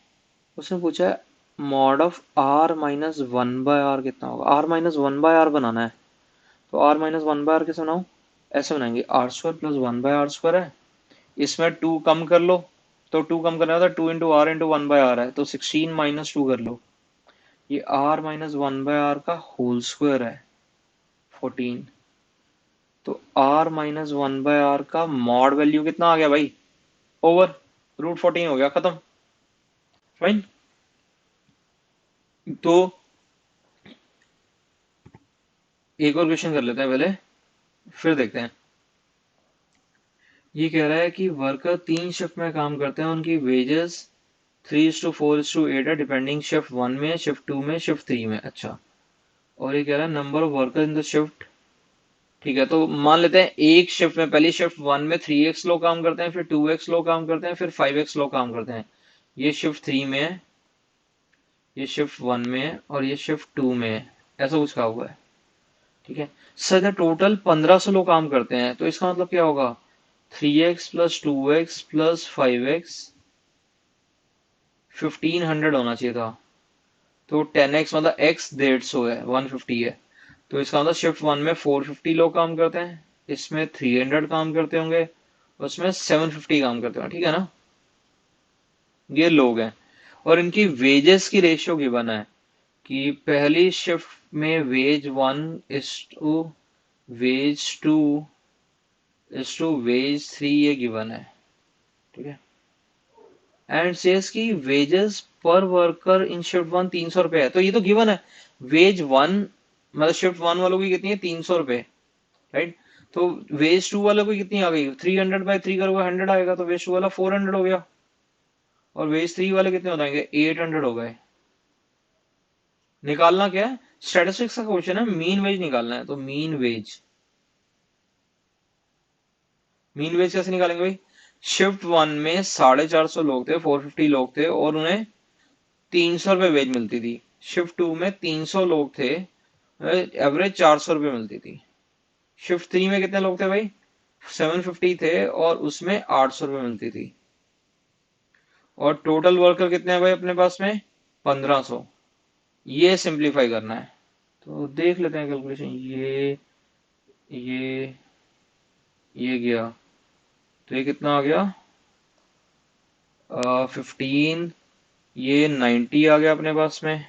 उसने पूछा mod of are minus one by r कितना होगा, r minus one by r बनाना है। तो r minus one by r कैसे बनाऊं, ऐसे बनाएंगे, r square plus one by r square है, इसमें टू कम कर लो, तो टू कम करना था, two into r into one by r है, तो 16 माइनस टू कर लो, ये r माइनस 1/r का होल स्क्वायर है 14। तो r माइनस 1/r का मॉड वैल्यू कितना आ गया भाई, ओवर √14 हो गया, खत्म। फाइन। तो एक और क्वेश्चन कर लेते हैं पहले, फिर देखते हैं। ये कह रहा है कि वर्कर 3 शिफ्ट में काम करते हैं, उनकी वेजेस 3:4:8 है, डिपेंडिंग शिफ्ट 1 में, शिफ्ट 2 में, शिफ्ट 3 में। अच्छा, और ये कह रहा है number of worker in the shift. ठीक है, तो मान लेते हैं एक शिफ्ट में, पहली शिफ्ट 1 में 3x लोग काम करते हैं, फिर 2x लोग काम करते हैं, फिर 5x लोग काम करते हैं। ये शिफ्ट 3 में है, ये शिफ्ट 1 में है, और ये शिफ्ट 2 में है। ऐसा कुछ कहा हुआ है। ठीक है सर, टोटल 1500 लोग काम करते हैं, तो इसका मतलब क्या होगा, 3x plus 2x plus 5x 1500 होना चाहिए था। तो 10x मतलब x 150 है, 150 है। तो इसका मतलब शिफ्ट 1 में 450 लोग काम करते हैं, इसमें 300 काम करते होंगे, उसमें 750 काम करते होंगे। ठीक है ना, ये लोग हैं। और इनकी वेजेस की रेशियो गिवन है कि पहली शिफ्ट में wage 1 is to wage 2 is to wage 3, ये गिवन है। ठीक है, एंड सेज की वेजेस पर वर्कर इन शिफ्ट 1 300 रुपए है, तो ये तो गिवन है। वेज 1 मतलब शिफ्ट 1 वालों की कितनी है, 300 रुपए, राइट। तो वेज 2 वालों की कितनी आ गई, 300/3 करोगे 100 आएगा, तो वेज 2 वाला 400 हो गया, और वेज 3 वाले कितने हो जाएंगे, 800 हो गए। निकालना क्या है, स्टैटिस्टिक्स का क्वेश्चन है, मीन वेज निकालना है। तो मीन वेज कैसे निकालेंगे भाई, शिफ्ट 1 में 450 लोग थे, 450 लोग थे, और उन्हें 300 रुपए वेज मिलती थी। शिफ्ट 2 में 300 लोग थे, एवरेज 400 रुपए मिलती थी। शिफ्ट 3 में कितने लोग थे भाई, 750 थे, और उसमें 800 रुपए मिलती थी। और टोटल वर्कर कितने हैं भाई अपने पास में, 1500। ये सिंप्लीफाई करना है, तो देख लेते हैं कैलकुलेशन। ये ये गया, तो ये कितना आ गया, 15, ये 90 आ गया अपने पास में,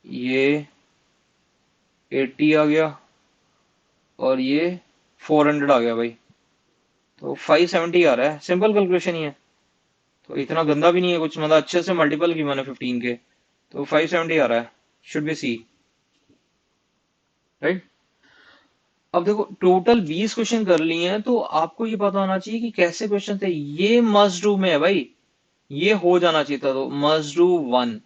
ये 80 आ गया, और ये 400 आ गया भाई। तो 570 आ रहा है, सिंपल कैलकुलेशन ही है। तो इतना गंदा भी नहीं है कुछ, मतलब अच्छे से मल्टीपल की मैंने 15 के, तो 570 आ रहा है, शुड बी सी, राइट। अब देखो टोटल 20 क्वेश्चन कर लिए हैं, तो आपको ये पता होना चाहिए कि कैसे क्वेश्चन थे। ये मस्ट डू में है भाई, ये हो जाना चाहिए था, तो मस्ट डू 1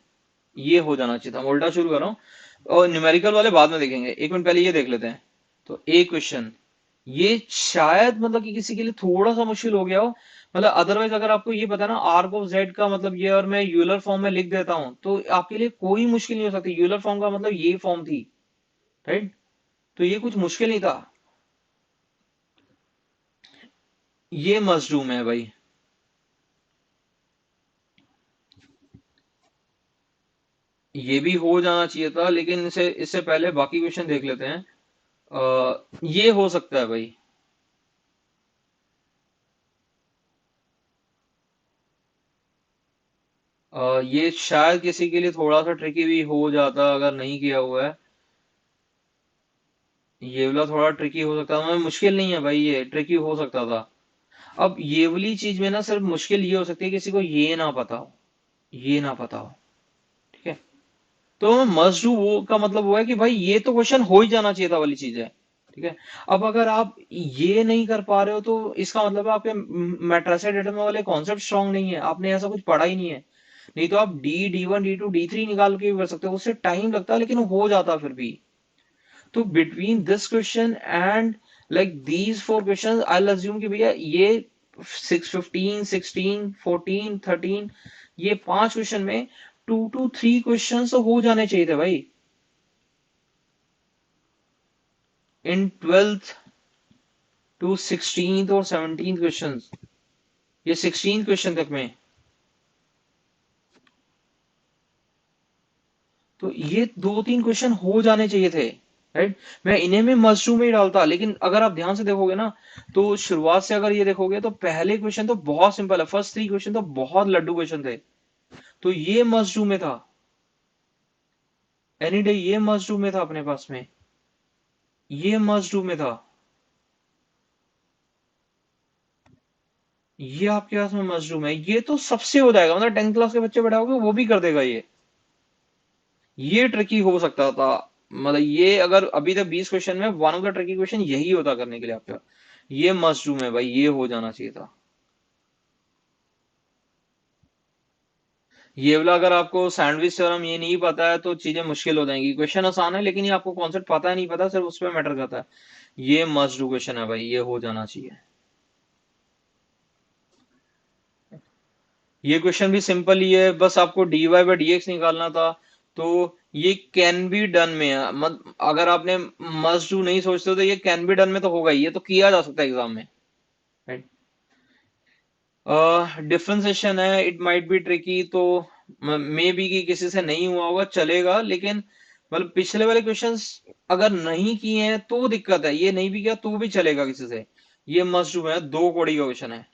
ये हो जाना चाहिए था। मैं उल्टा शुरू कर रहा हूँ, और न्यूमेरिकल वाले बाद में देखेंगे, एक मिनट पहले ये देख लेते हैं। तो एक क्वेश्चन ये शायद मतलब कि किसी के लिए थोड़ा सा मुश्किल हो गया हो, मतलब अदरवाइज अगर आपको ये पता है ना आर्क ऑफ जेड का मतलब ये, और मैं यूलर फॉर्म में लिख देता हूं, तो आपके लिए कोई मुश्किल नहीं हो सकती। यूलर फॉर्म का मतलब ये फॉर्म थी, राइट। तो ये कुछ मुश्किल नहीं था, ये मजलूम है भाई। ये भी हो जाना चाहिए था, लेकिन इसे इससे पहले बाकी क्वेश्चन देख लेते हैं। ये हो सकता है भाई, ये शायद किसी के लिए थोड़ा सा ट्रिकी भी हो जाता अगर नहीं किया हुआ है। ये वाला थोड़ा ट्रिकी हो सकता था, मुश्किल नहीं है भाई, ये ट्रिकी हो सकता था। अब ये वाली चीज में ना सिर्फ मुश्किल ये हो सकती है किसी को ये ना पता हो, ये ना पता हो। ठीक है, तो मस्ट डू वो का मतलब वो है कि भाई ये तो क्वेश्चन हो ही जाना चाहिए था वाली चीज है। ठीक है, अब अगर आप ये नहीं कर पा रहे हो, तो इसका मतलब आपके मैट्रिसेस डेटा में वाले कॉन्सेप्ट स्ट्रांग नहीं है, आपने ऐसा कुछ पढ़ा ही नहीं है। नहीं तो आप D1 D2 D3 निकाल के भी कर सकते हो, उससे टाइम लगता है लेकिन हो जाता फिर भी। तो between this question and like these 4 question I assume कि भैया ये 15 16 14 13, ये 5 क्वेश्चन में 2 to 3 क्वेश्चन तो हो जाने चाहिए थे भाई, इन 12th टू 16th और 17th क्वेश्चन, ये 16th क्वेश्चन तक में। तो ये 2-3 क्वेश्चन हो जाने चाहिए थे, राइट। मैं इन्हें में मशरूम में ही डालता, लेकिन अगर आप ध्यान से देखोगे ना, तो शुरुआत से अगर ये देखोगे तो पहले क्वेश्चन तो बहुत सिंपल है, फर्स्ट 3 क्वेश्चन तो बहुत लड्डू क्वेश्चन थे, तो ये मशरूम में था। एनी डे ये मस्ट डू में था अपने पास में, ये मस्ट डू में था, ये आपके पास में मस्ट डू में, ये तो सबसे हो जाएगा, मतलब 10th क्लास के बच्चे बैठा होगा वो भी कर देगा ये ट्रिकी हो सकता था। मतलब ये अगर अभी तक 20 क्वेश्चन में one of the tricky question यही होता करने के लिए आपका, ये मस्ट डू में भाई, ये हो जाना चाहिए था। ये वाला अगर आपको सैंडविच थ्योरम ये नहीं पता है तो चीजें मुश्किल हो जाएंगी। क्वेश्चन आसान है लेकिन ये आपको कॉन्सेप्ट पता है नहीं पता, सिर्फ उस पर मैटर करता है। ये मस्ट डू क्वेश्चन है भाई, ये हो जाना चाहिए। ये क्वेश्चन भी सिंपल ही है, बस आपको dy बाई डी एक्स निकालना था। तो ये कैन बी डन में है, अगर आपने मस्ट डू नहीं सोचते हो तो ये कैन बी डन में तो होगा ही, ये तो किया जा सकता है एग्जाम में। राइट। डिफरेंशिएशन है, इट माइट बी ट्रिकी, तो मे बी कि किसी से नहीं हुआ होगा चलेगा, लेकिन मतलब पिछले वाले क्वेश्चंस अगर नहीं किए हैं तो दिक्कत है, ये नहीं भी किया तो भी चलेगा किसी से। ये मस्ट डू है, दो कौड़ी का क्वेश्चन है।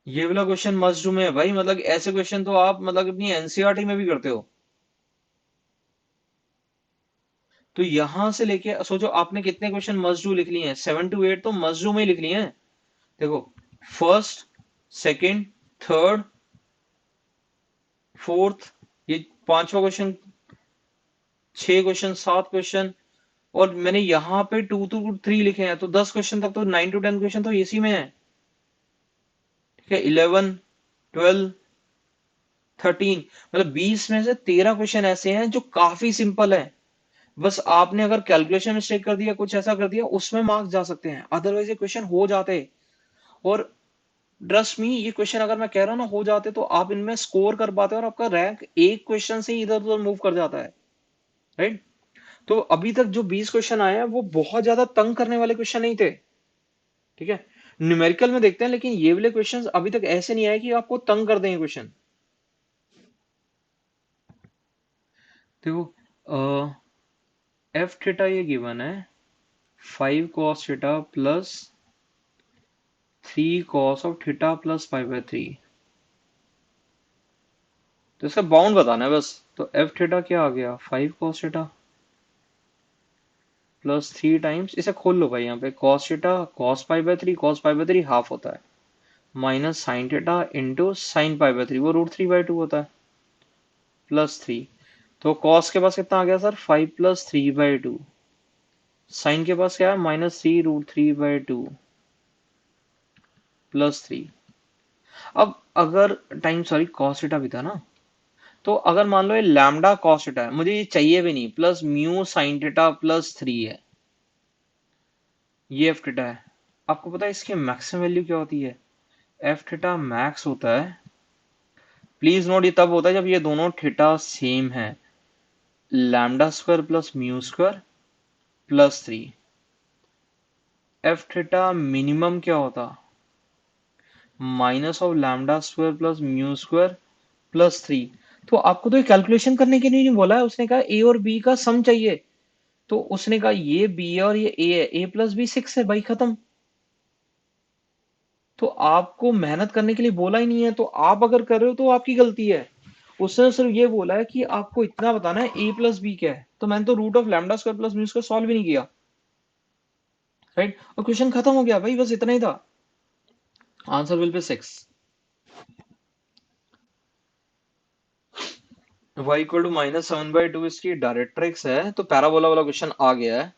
ये वाला क्वेश्चन मस्ट डू में है भाई, मतलब ऐसे क्वेश्चन तो आप मतलब अपनी एनसीईआरटी में भी करते हो। तो यहां से लेके सोचो आपने कितने क्वेश्चन मस्ट डू लिख लिए हैं, 7 to 8 तो मस्ट डू में ही लिख लिए हैं। देखो, फर्स्ट, सेकंड, थर्ड, फोर्थ, ये पांचवा क्वेश्चन, 6 क्वेश्चन, 7 क्वेश्चन, और मैंने यहाँ पे 2 to 3 लिखे हैं, तो 10 क्वेश्चन तक तो 9 to 10 क्वेश्चन तो इसी में है। ठीक है, 11, 12, 13, मतलब 20 में से 13 क्वेश्चन ऐसे हैं जो काफी सिंपल है। बस आपने अगर कैलकुलेशन मिस्टेक कर दिया, कुछ ऐसा कर दिया, उसमें मार्क्स जा सकते हैं, अदरवाइज ये क्वेश्चन हो जाते। और ट्रस्ट मी, ये क्वेश्चन अगर मैं कह रहा हूं ना हो जाते, तो आप इनमें स्कोर कर पाते और आपका रैंक एक क्वेश्चन से ही इधर उधर मूव कर जाता है। राइट। तो अभी तक जो 20 क्वेश्चन आए हैं वो बहुत ज्यादा तंग करने वाले क्वेश्चन नहीं थे। ठीक है, न्यूमेरिकल में देखते हैं, लेकिन ये वाले क्वेश्चंस अभी तक ऐसे नहीं आए कि आपको तंग कर देंगे क्वेश्चन। देखो, एफ थीटा ये गिवन है, 5 cos theta plus 3 cos of theta plus 5/3। तो इसका बाउंड बताना है बस। तो एफ थीटा क्या आ गया, 5 cos थीटा प्लस 3 टाइम्स, इसे खोल लो भाई, यहाँ पे cos थीटा cos 5/3 हाफ होता है, minus sine theta into sine 5/3, वो √3/2 होता है, +3। तो cos के पास कितना आ गया सर, 5 + 3/2। साइन के पास क्या है, -3 √3/2 +3। अब अगर टाइम, सॉरी cos थीटा भी था ना, तो अगर मान लो ये लैम्डा cos थीटा है, मुझे ये चाहिए भी नहीं, प्लस म्यू साइन थीटा +3 है, ये एफ थीटा है। आपको पता है इसकी मैक्सिमम वैल्यू क्या होती है, एफ थीटा मैक्स होता है, प्लीज नोट, ये तब होता है जब ये दोनों थीटा सेम है, lambda square plus mu square +3। F theta minimum क्या होता, minus of lambda square plus mu square +3। तो आपको तो ये कैलकुलेशन करने के लिए नहीं बोला है, उसने कहा ए और बी का सम चाहिए। तो उसने कहा ये बी है और ये ए है, a + b 6 है भाई, खत्म। तो आपको मेहनत करने के लिए बोला ही नहीं है, तो आप अगर कर रहे हो तो आपकी गलती है। उसने सिर्फ ये बोला है कि आपको इतना बताना है a + b क्या है, तो मैंने तो root of lambda square plus mu square solve भी नहीं किया। राइट, और क्वेश्चन खत्म हो गया भाई, बस इतना ही था। Answer will be 6। y = -7/2 इसकी डायरेक्ट्रिक्स है, तो पैराबोला वाला क्वेश्चन आ गया है।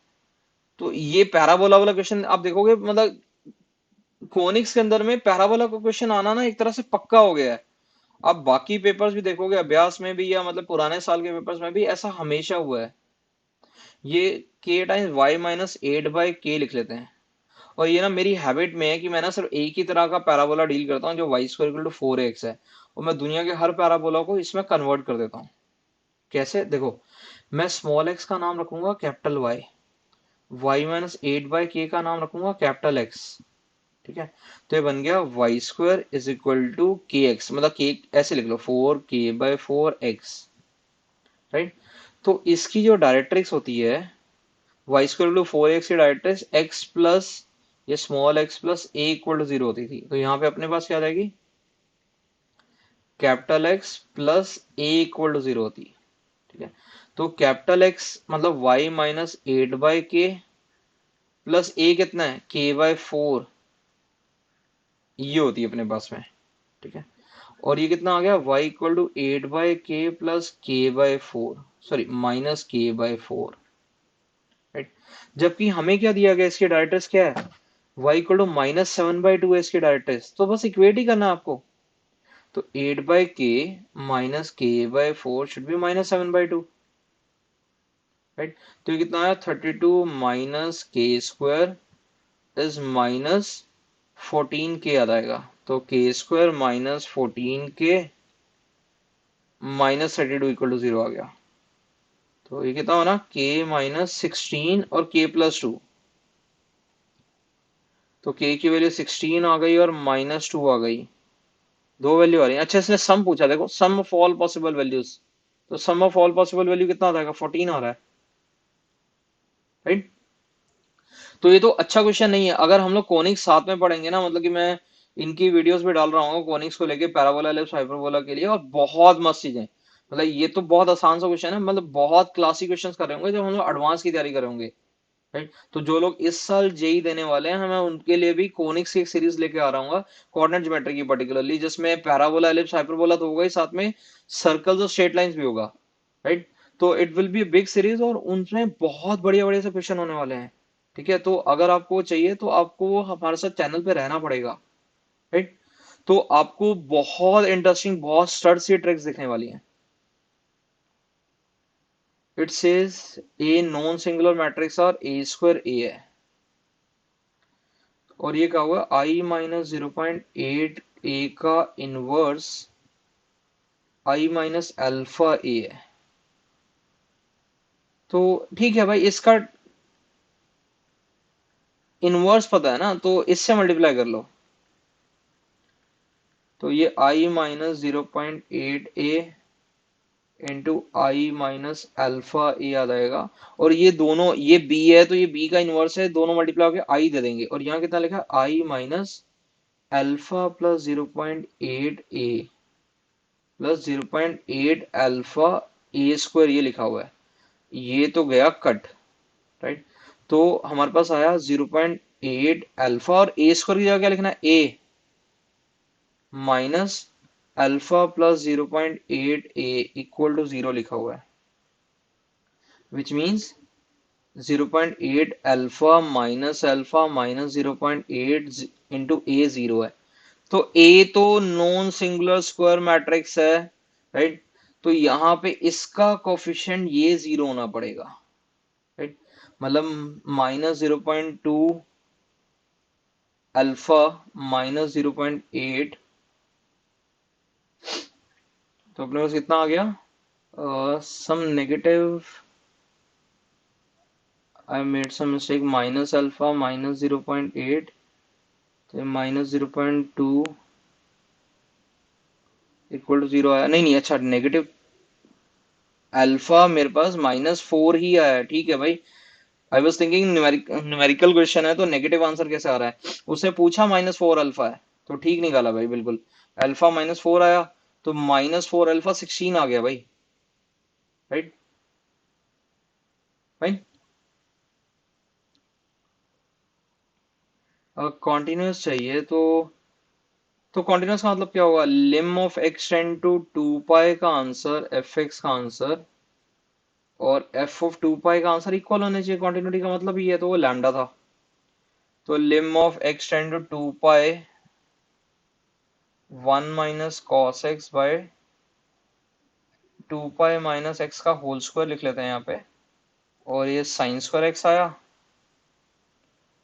तो ये पैराबोला वाला क्वेश्चन आप देखोगे, मतलब कोनिक्स के अंदर में पैराबोला का क्वेश्चन आना ना एक तरह से पक्का हो गया है। आप बाकी पेपर्स भी देखोगे, अभ्यास में भी या मतलब पुराने साल के पेपर्स में भी ऐसा हमेशा हुआ है। ये k टाइम्स y - 8/k लिख लेते हैं। और ये ना मेरी हैबिट में है कि मैं ना सिर्फ एक ही तरह का पैराबोला डील करता हूँ जो y² = 4x है, और मैं दुनिया के हर पैराबोला को इसमें कन्वर्ट कर देता हूँ। कैसे, देखो, मैं स्मॉल x का नाम रखूंगा कैपिटल Y, y - 8/k का नाम रखूंगा कैपिटल X। ठीक है, तो ये बन गया y² = kx, मतलब k ऐसे लिख लो, 4k/4x। राइट। तो इसकी जो डायरेक्ट्रिक्स होती है, y² = 4x की डायरेक्ट्रिक्स x प्लस ये स्मॉल x प्लस a = 0 होती थी, तो यहाँ पे अपने पास क्या आ जाएगी, capital X plus a equal to 0 होती है। ठीक है, तो कैपिटल एक्स मतलब y minus 8/k plus a कितना है k/4, ये होती है अपने पास में। ठीक है, और ये कितना आ गया y equal to 8/k plus k/4, sorry minus k/4, right. जबकि हमें क्या दिया गया, इसके डायरेक्टर्स क्या है, y इक्वल टू -7/2 है इसके डायरेक्टर्स, तो बस इक्वेट ही करना है आपको। तो 8/k minus k/4 should be -7/2, right. तो ये कितना आया, 32 माइनस के स्क्वायर इज -14k आ जाएगा। तो के स्क्वायर -14k -32 इक्वल टू 0 आ गया। तो ये कितना होना, k -16 और k प्लस 2, तो k की वैल्यू 16 आ गई और -2 आ गई, दो वैल्यू आ रही है। अच्छा, इसने सम पूछा, देखो सम ऑफ ऑल पॉसिबल वैल्यूज, तो सम ऑफ ऑल पॉसिबल वैल्यू कितना आ जाएगा, 14 आ रहा है, राइट। तो ये तो अच्छा क्वेश्चन नहीं है। अगर हम लोग कोनिक्स साथ में पढ़ेंगे ना, मतलब कि मैं इनकी वीडियोस भी डाल रहा हूँ कोनिक्स को लेके, पैराबोला एलिप्स हाइपरबोला के लिए, और बहुत मस्त चीजें, मतलब ये तो बहुत आसान सा क्वेश्चन है, मतलब बहुत क्लासिक क्वेश्चन कर रहे होंगे जब हम लोग एडवांस की तैयारी कर रहे होंगे, राइट। तो जो लोग इस साल जेई देने वाले हैं, मैं उनके लिए भी कोनिक्स की एक सीरीज लेके आ रहा हूँ, कोऑर्डिनेट ज्योमेट्री की पर्टिकुलरली, जिसमें पैराबोला एलिप्स हाइपरबोला तो होगा ही, साथ में सर्कल्स और स्ट्रेट लाइंस भी होगा, राइट। तो it will be a big series, और उनमें बहुत बढ़िया बढ़िया से क्वेश्चन होने वाले हैं। ठीक है, तो अगर आपको चाहिए तो आपको हमारे साथ चैनल पे रहना पड़ेगा, राइट। तो आपको बहुत इंटरेस्टिंग, बहुत स्टड सी ट्रिक्स दिखने वाली हैं। It says a non singular matrix और ए स्क्वायर ए है, और ये क्या हुआ, आई माइनस 0.8 ए का इनवर्स आई माइनस अल्फा ए है। तो ठीक है भाई, इसका इनवर्स पता है ना, तो इससे मल्टीप्लाई कर लो। तो ये आई माइनस 0.8 ए इंटू आई माइनस अल्फा ए आ जाएगा, और ये दोनों, ये बी है तो ये बी का इनवर्स है, दोनों मल्टीप्लाई होकर आई दे देंगे, और यहाँ कितना लिखा है, आई माइनस अल्फा प्लस 0.8 ए प्लस 0.8 अल्फा ए स्क्वायर, ये लिखा हुआ है, ये तो गया कट, राइट। तो हमारे पास आया 0.8 अल्फा, और ए स्क्वायर की जगह क्या लिखना है, A minus alpha plus 0.8 A equal to 0 लिखा हुआ है, which means 0.8 alpha minus 0.8 into A 0 है। तो ए तो नॉन सिंगुलर स्क्वायर मैट्रिक्स है, राइट। तो यहाँ पे इसका कोफिशिएंट ये 0 होना पड़ेगा, राइट। मतलब -0.2 अल्फा माइनस 0.8, तो अपने पास कितना आ गया, some negative, I made some mistake, minus alpha minus 0.8, तो -0.2 इक्वल टू 0 आया, नहीं नहीं, अच्छा नेगेटिव अल्फा मेरे पास -4 ही आया, ठीक है भाई। I was thinking numerical question है तो नेगेटिव आंसर कैसे आ रहा है, उसने पूछा -4 अल्फा है, तो ठीक निकाला भाई, बिल्कुल। अल्फा -4 आया, तो -4 अल्फा 16 आ गया भाई, राइट भाई। कॉन्टिन्यूस चाहिए तो कॉन्टिन्यूस का मतलब क्या होगा, लिम ऑफ एक्स टेंड टू 2 पाई का आंसर एफ एक्स का आंसर और एफ ऑफ 2 पाई का आंसर इक्वल होने चाहिए, कॉन्टिन्यूटी का मतलब ये है, तो वो लैम्डा था। तो lim of x tend to 2 pi 1 minus cos x by 2 pi minus x का होल स्क्वायर लिख लेते हैं यहाँ पे, और ये साइन स्क्वायर एक्स आया,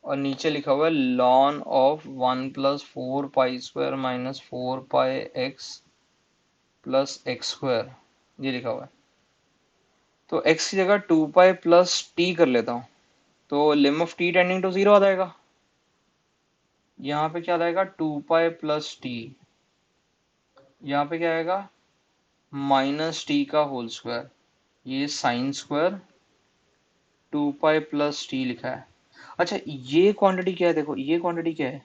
और नीचे लिखा हुआ है lawn of 1 + 4 pi square minus 4 pi x plus x square, ये लिखा हुआ है। तो x की जगह 2 पाई प्लस टी कर लेता हूँ, तो lim of t tending to 0 आ जाएगा, यहाँ पे क्या आ जाएगा, 2 पाई प्लस टी, यहाँ पे क्या आएगा, माइनस टी का होल स्क्वायर, ये sine square 2 pi plus T लिखा है। अच्छा, ये क्वांटिटी क्या है, देखो ये क्वांटिटी क्या है,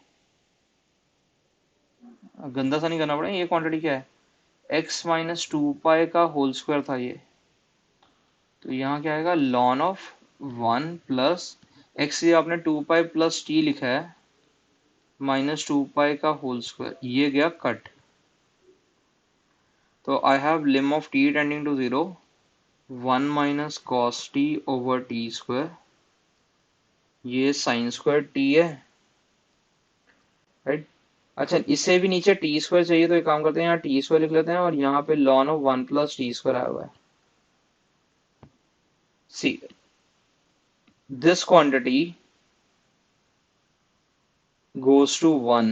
गंदा सा नहीं करना पड़ेगा, ये क्वांटिटी क्या है, x माइनस टू पाई का होल स्क्वायर था ये, तो यहाँ क्या आएगा लॉन ऑफ 1 प्लस एक्स, ये आपने 2 पाई प्लस टी लिखा है, माइनस 2 पाई का होल स्क्वायर, ये गया कट। तो I have lim of t tending to 0 1 minus cos t over t square, ये साइन स्क्वायर टी है, राइट। अच्छा, इससे भी नीचे टी स्क्वायर चाहिए, तो एक काम करते हैं, यहाँ टी स्क्वायर लिख लेते हैं और यहाँ पे lawn of 1 plus T square आया हुआ है। See this quantity goes to 1,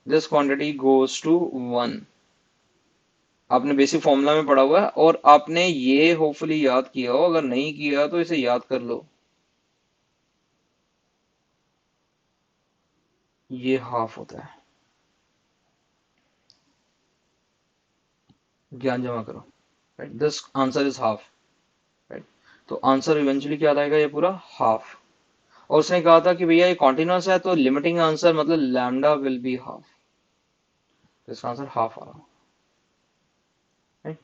this quantity goes to 1। आपने बेसिक फॉर्मूला में पढ़ा हुआ है और आपने ये होपफुली याद किया हो, अगर नहीं किया तो इसे याद कर लो, ये हाफ होता है। ज्ञान जमा करो, right, this answer is half, right. तो आंसर इवेंचुअली क्या आएगा, ये पूरा हाफ। और उसने कहा था कि भैया ये कॉन्टिन्यूअस है, तो लिमिटिंग आंसर मतलब लैम्डा विल बी हाफ, इसका आंसर हाफ आ रहा, right.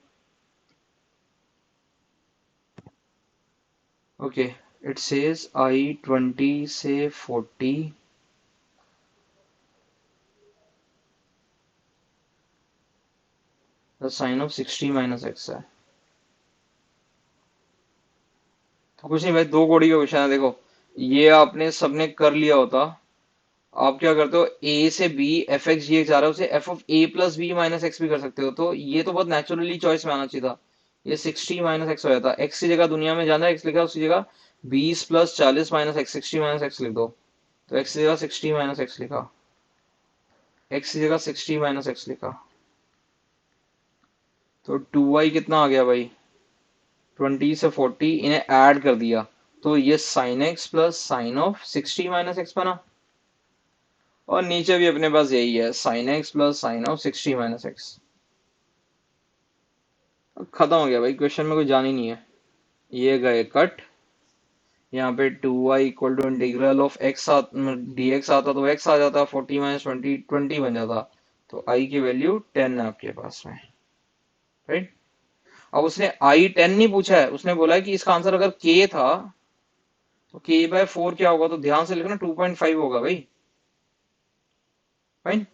Okay, it says I 20 से 40 the sine of 60 minus x है। तो कुछ नहीं भाई, दो कोड़ी का क्वेश्चन है, देखो ये आपने सबने कर लिया होता। आप क्या करते हो, ए से बी एफ एक्स जी जा रहा है, उसे f of a plus b minus x भी कर सकते हो, तो ये तो बहुत नेचुरली चॉइस में आना चाहिए था। ये 60 माइनस एक्स हो जाता, एक्स की जगह दुनिया में जाना है एक्स लिखा, उसकी जगह 20 plus 40 minus x 60 minus x लिख दो, तो एक्स की जगह 60 माइनस एक्स लिखा, एक्स की जगह 60 माइनस एक्स लिखा, तो 2y कितना आ गया भाई, 20 से 40 इन्हें ऐड कर दिया, तो ये sine x plus sign of 60 minus x बना, और नीचे भी अपने पास यही है sine x plus sign of 60 minus x. खत्म हो गया भाई, क्वेश्चन में कोई जान ही नहीं है, ये गए कट। यहाँ पे 2y equal to integral of x d x आता तो x आ जाता, 40 माइनस 20 20 बन जाता, तो i की वैल्यू 10 है आपके पास में, राइट। अब उसने i 10 नहीं पूछा है, उसने बोला है कि इसका आंसर अगर k था तो k बाय 4 क्या होगा, तो ध्यान से लिखना 2.5 होगा भाई, फाइन।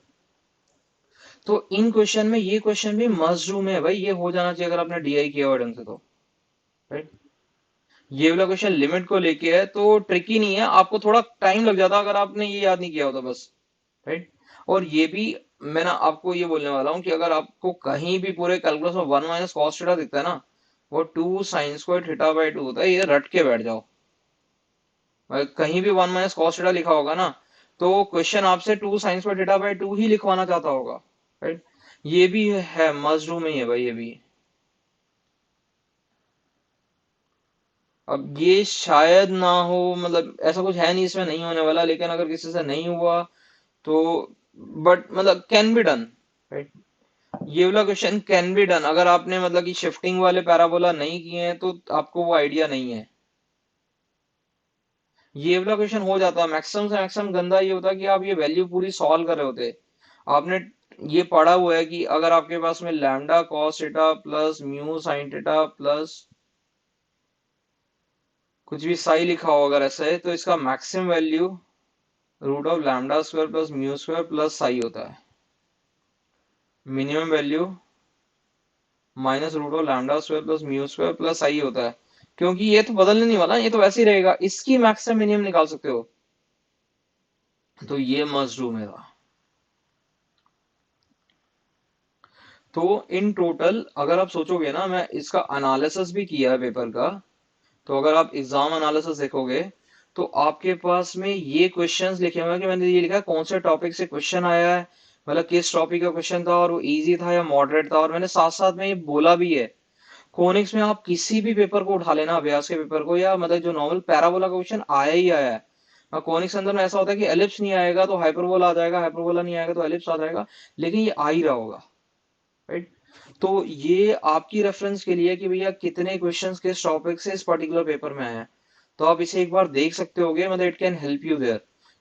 तो इन क्वेश्चन में ये क्वेश्चन भी मस्ट डू में है भाई, ये हो जाना चाहिए अगर आपने डी किया हुआ ढंग से, तो राइट। ये वाला क्वेश्चन लिमिट को लेके है, तो ट्रिकी नहीं है, आपको थोड़ा टाइम लग जाता अगर आपने ये याद नहीं किया होता बस, राइट। और ये भी मैं ना आपको ये बोलने वाला हूँ कि अगर आपको कहीं भी पूरे कैलकुलस में 1 माइनस कॉस थीटा दिखता है ना, वो 2 साइन स्क्वायर थीटा बाय 2 होता है, ये रट के बैठ जाओ। कहीं भी 1 माइनस कॉस थीटा लिखा होगा ना, तो क्वेश्चन आपसे 2 साइन स्क्वायर थीटा बाय 2 ही लिखवाना चाहता होगा, राइट। ये भी है, मस्ट डू में ही है भाई ये भी। अब ये शायद ना हो, मतलब ऐसा कुछ है नहीं इसमें नहीं होने वाला, लेकिन अगर किसी से नहीं हुआ तो, बट मतलब कैन बी डन, राइट। ये वाला क्वेश्चन कैन बी डन, अगर आपने मतलब कि शिफ्टिंग वाले पैराबोला नहीं किए हैं तो आपको वो आइडिया नहीं है। ये वाला क्वेश्चन हो जाता, मैक्सिमम से मैक्सिमम गंदा ये होता कि आप ये वैल्यू पूरी सॉल्व कर रहे होते। आपने ये पढ़ा हुआ है कि अगर आपके पास में lambda cos theta plus mu sine theta plus कुछ भी साई लिखा हो, अगर ऐसा है तो इसका maximum value root of lambda square plus mu square plus psi होता है, minimum value minus root of lambda square plus mu square plus i होता है, क्योंकि ये तो बदलने नहीं वाला, ये तो वैसे ही रहेगा, इसकी मैक्सिमम मिनिमम निकाल सकते हो, तो ये मस्ट डू मेरा। तो इन टोटल अगर आप सोचोगे ना, मैं इसका एनालिसिस भी किया है पेपर का, तो अगर आप एग्जाम एनालिसिस देखोगे तो आपके पास में ये क्वेश्चंस लिखे हुए हैं कि मैंने ये लिखा है कौन से टॉपिक से क्वेश्चन आया है, मतलब किस टॉपिक का क्वेश्चन था और वो इजी था या मॉडरेट था, और मैंने साथ साथ में ये बोला भी है कोनिक्स में आप किसी भी पेपर को उठा लेना, अभ्यास के पेपर को या मतलब जो नॉर्मल पैराबोला का क्वेश्चन आया ही आया है। कोनिक्स के अंदर में ऐसा होता है कि एलिप्स नहीं आएगा तो हाइपरबोला आ जाएगा, हाइपरबोला नहीं आएगा तो एलिप्स आ जाएगा, लेकिन ये आ ही रहा होगा, राइट। तो ये आपकी रेफरेंस के लिए कि भैया कितने क्वेश्चंस किस टॉपिक से इस पर्टिकुलर पेपर में आए हैं, तो आप इसे एक बार देख सकते होगे, मतलब it can help you there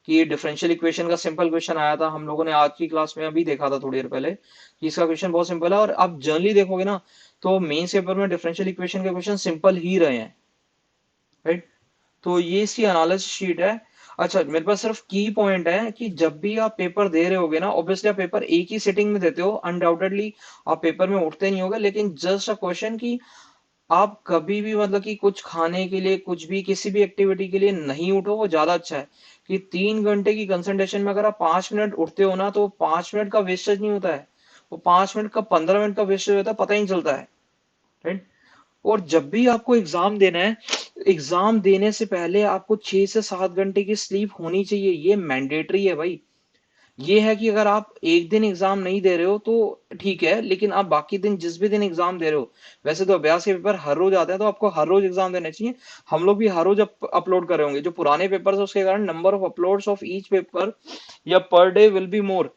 कि डिफरेंशियल इक्वेशन का सिंपल क्वेश्चन आया था, हम लोगों ने आज की क्लास में अभी देखा था थोड़ी देर पहले कि इसका क्वेश्चन बहुत सिंपल है। और आप जनरली देखोगे ना तो मेंस पेपर में डिफरेंशियल इक्वेशन के क्वेश्चन सिंपल ही रहे हैं, राइट। तो ये इसकी एनालिसिस शीट है। अच्छा, मेरे पास सिर्फ की पॉइंट है कि जब भी आप पेपर दे रहे होगे ना, ऑब्वियसली आप पेपर एक ही सिटिंग में देते हो, अनडाउटेडली आप पेपर में उठते नहीं होगे, लेकिन जस्ट अ क्वेश्चन कि आप कभी भी मतलब कि कुछ खाने के लिए, कुछ भी किसी भी एक्टिविटी के लिए नहीं उठो, वो ज्यादा अच्छा है। कि 3 घंटे की कंसंट्रेशन में अगर आप 5 मिनट उठते हो ना, तो 5 मिनट का वेस्टेज नहीं होता है, वो 5 मिनट का 15 मिनट का वेस्टेज होता है, पता ही नहीं चलता है, राइट। और जब भी आपको एग्जाम देना है, एग्जाम देने से पहले आपको 6 से 7 घंटे की स्लीप होनी चाहिए, ये मैंडेटरी है भाई। ये है कि अगर आप एक दिन एग्जाम नहीं दे रहे हो तो ठीक है, लेकिन आप बाकी दिन जिस भी दिन एग्जाम दे रहे हो, वैसे तो अभ्यास के पेपर हर रोज आते हैं, तो आपको हर रोज एग्जाम देने चाहिए। हम लोग भी हर रोज अपलोड कर रहे होंगे, जो पुराने पेपर है उसके कारण number of uploads of each paper या per day will be more.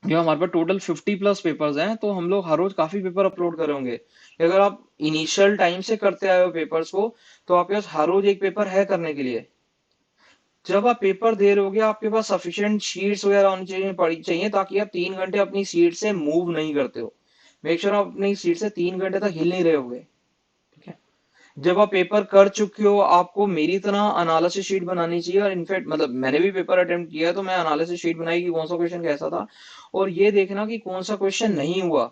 जो हमारे पास टोटल 50+ पेपर्स हैं, तो हम लोग हर रोज काफी पेपर अपलोड कर रहे होंगे। अगर आप इनिशियल टाइम से करते आए हो पेपर्स को, तो आपके पास हर रोज एक पेपर है करने के लिए। जब आप पेपर दे रहे होगे, आपके पास सफिशिएंट शीट्स वगैरह होनी चाहिए, पड़ी चाहिए, ताकि आप 3 घंटे अपनी सीट से मूव नहीं करते हो। मेक श्योर आप अपनी सीट से 3 घंटे तक हिल नहीं रहे होगे, ठीक है। जब आप पेपर कर चुके हो, आपको मेरी तरह एनालिसिस शीट बनानी चाहिए। और इनफैक्ट मतलब मैंने भी पेपर अटेम्प्ट किया है, तो मैं एनालिसिस शीट बनाई कि कौन सा क्वेश्चन कैसा था, और ये देखना कि कौन सा क्वेश्चन नहीं हुआ।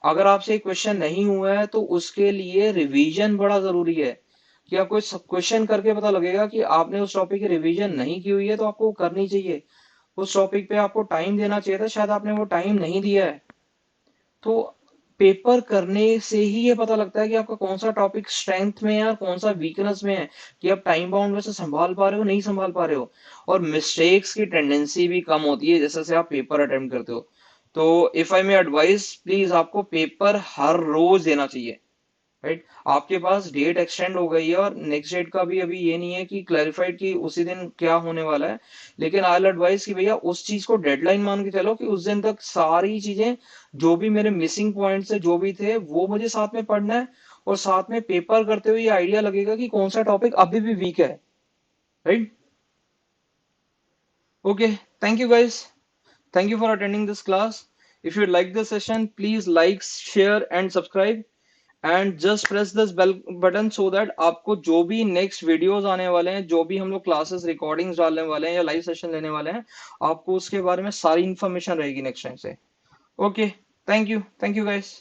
अगर आपसे क्वेश्चन नहीं हुआ है तो उसके लिए रिवीजन बड़ा जरूरी है। कि आपको क्वेश्चन करके पता लगेगा कि आपने उस टॉपिक की रिवीजन नहीं की हुई है, तो आपको करनी चाहिए। उस टॉपिक पे आपको टाइम देना चाहिए था, शायद आपने वो टाइम नहीं दिया है। तो पेपर करने से ही ये पता लगता है कि आपका कौन सा टॉपिक स्ट्रेंथ में है और कौन सा वीकनेस में है, कि आप टाइम बाउंड में से संभाल पा रहे हो नहीं संभाल पा रहे हो। और मिस्टेक्स की टेंडेंसी भी कम होती है जैसे जैसे आप पेपर अटेम्प्ट करते हो। तो if I may advice, please आपको पेपर हर रोज देना चाहिए, राइट। आपके पास डेट एक्सटेंड हो गई है, और नेक्स्ट डेट का भी अभी ये नहीं है कि क्लैरिफाइड कि उसी दिन क्या होने वाला है। लेकिन आई एडवाइस कि भैया उस चीज को डेडलाइन मान के चलो, कि उस दिन तक सारी चीजें, जो भी मेरे मिसिंग पॉइंट्स है जो भी थे, वो मुझे साथ में पढ़ना है। और साथ में पेपर करते हुए ये आइडिया लगेगा कि कौन सा टॉपिक अभी भी वीक है, right. Okay, thank you guys, thank you for attending this class. If you like this session, please like, share and subscribe, and just press this bell button so that आपको जो भी नेक्स्ट वीडियोस आने वाले हैं, जो भी हम लोग क्लासेस रिकॉर्डिंग्स डालने वाले हैं या लाइव सेशन लेने वाले हैं, आपको उसके बारे में सारी इंफॉर्मेशन रहेगी नेक्स्ट टाइम से। Okay, thank you guys.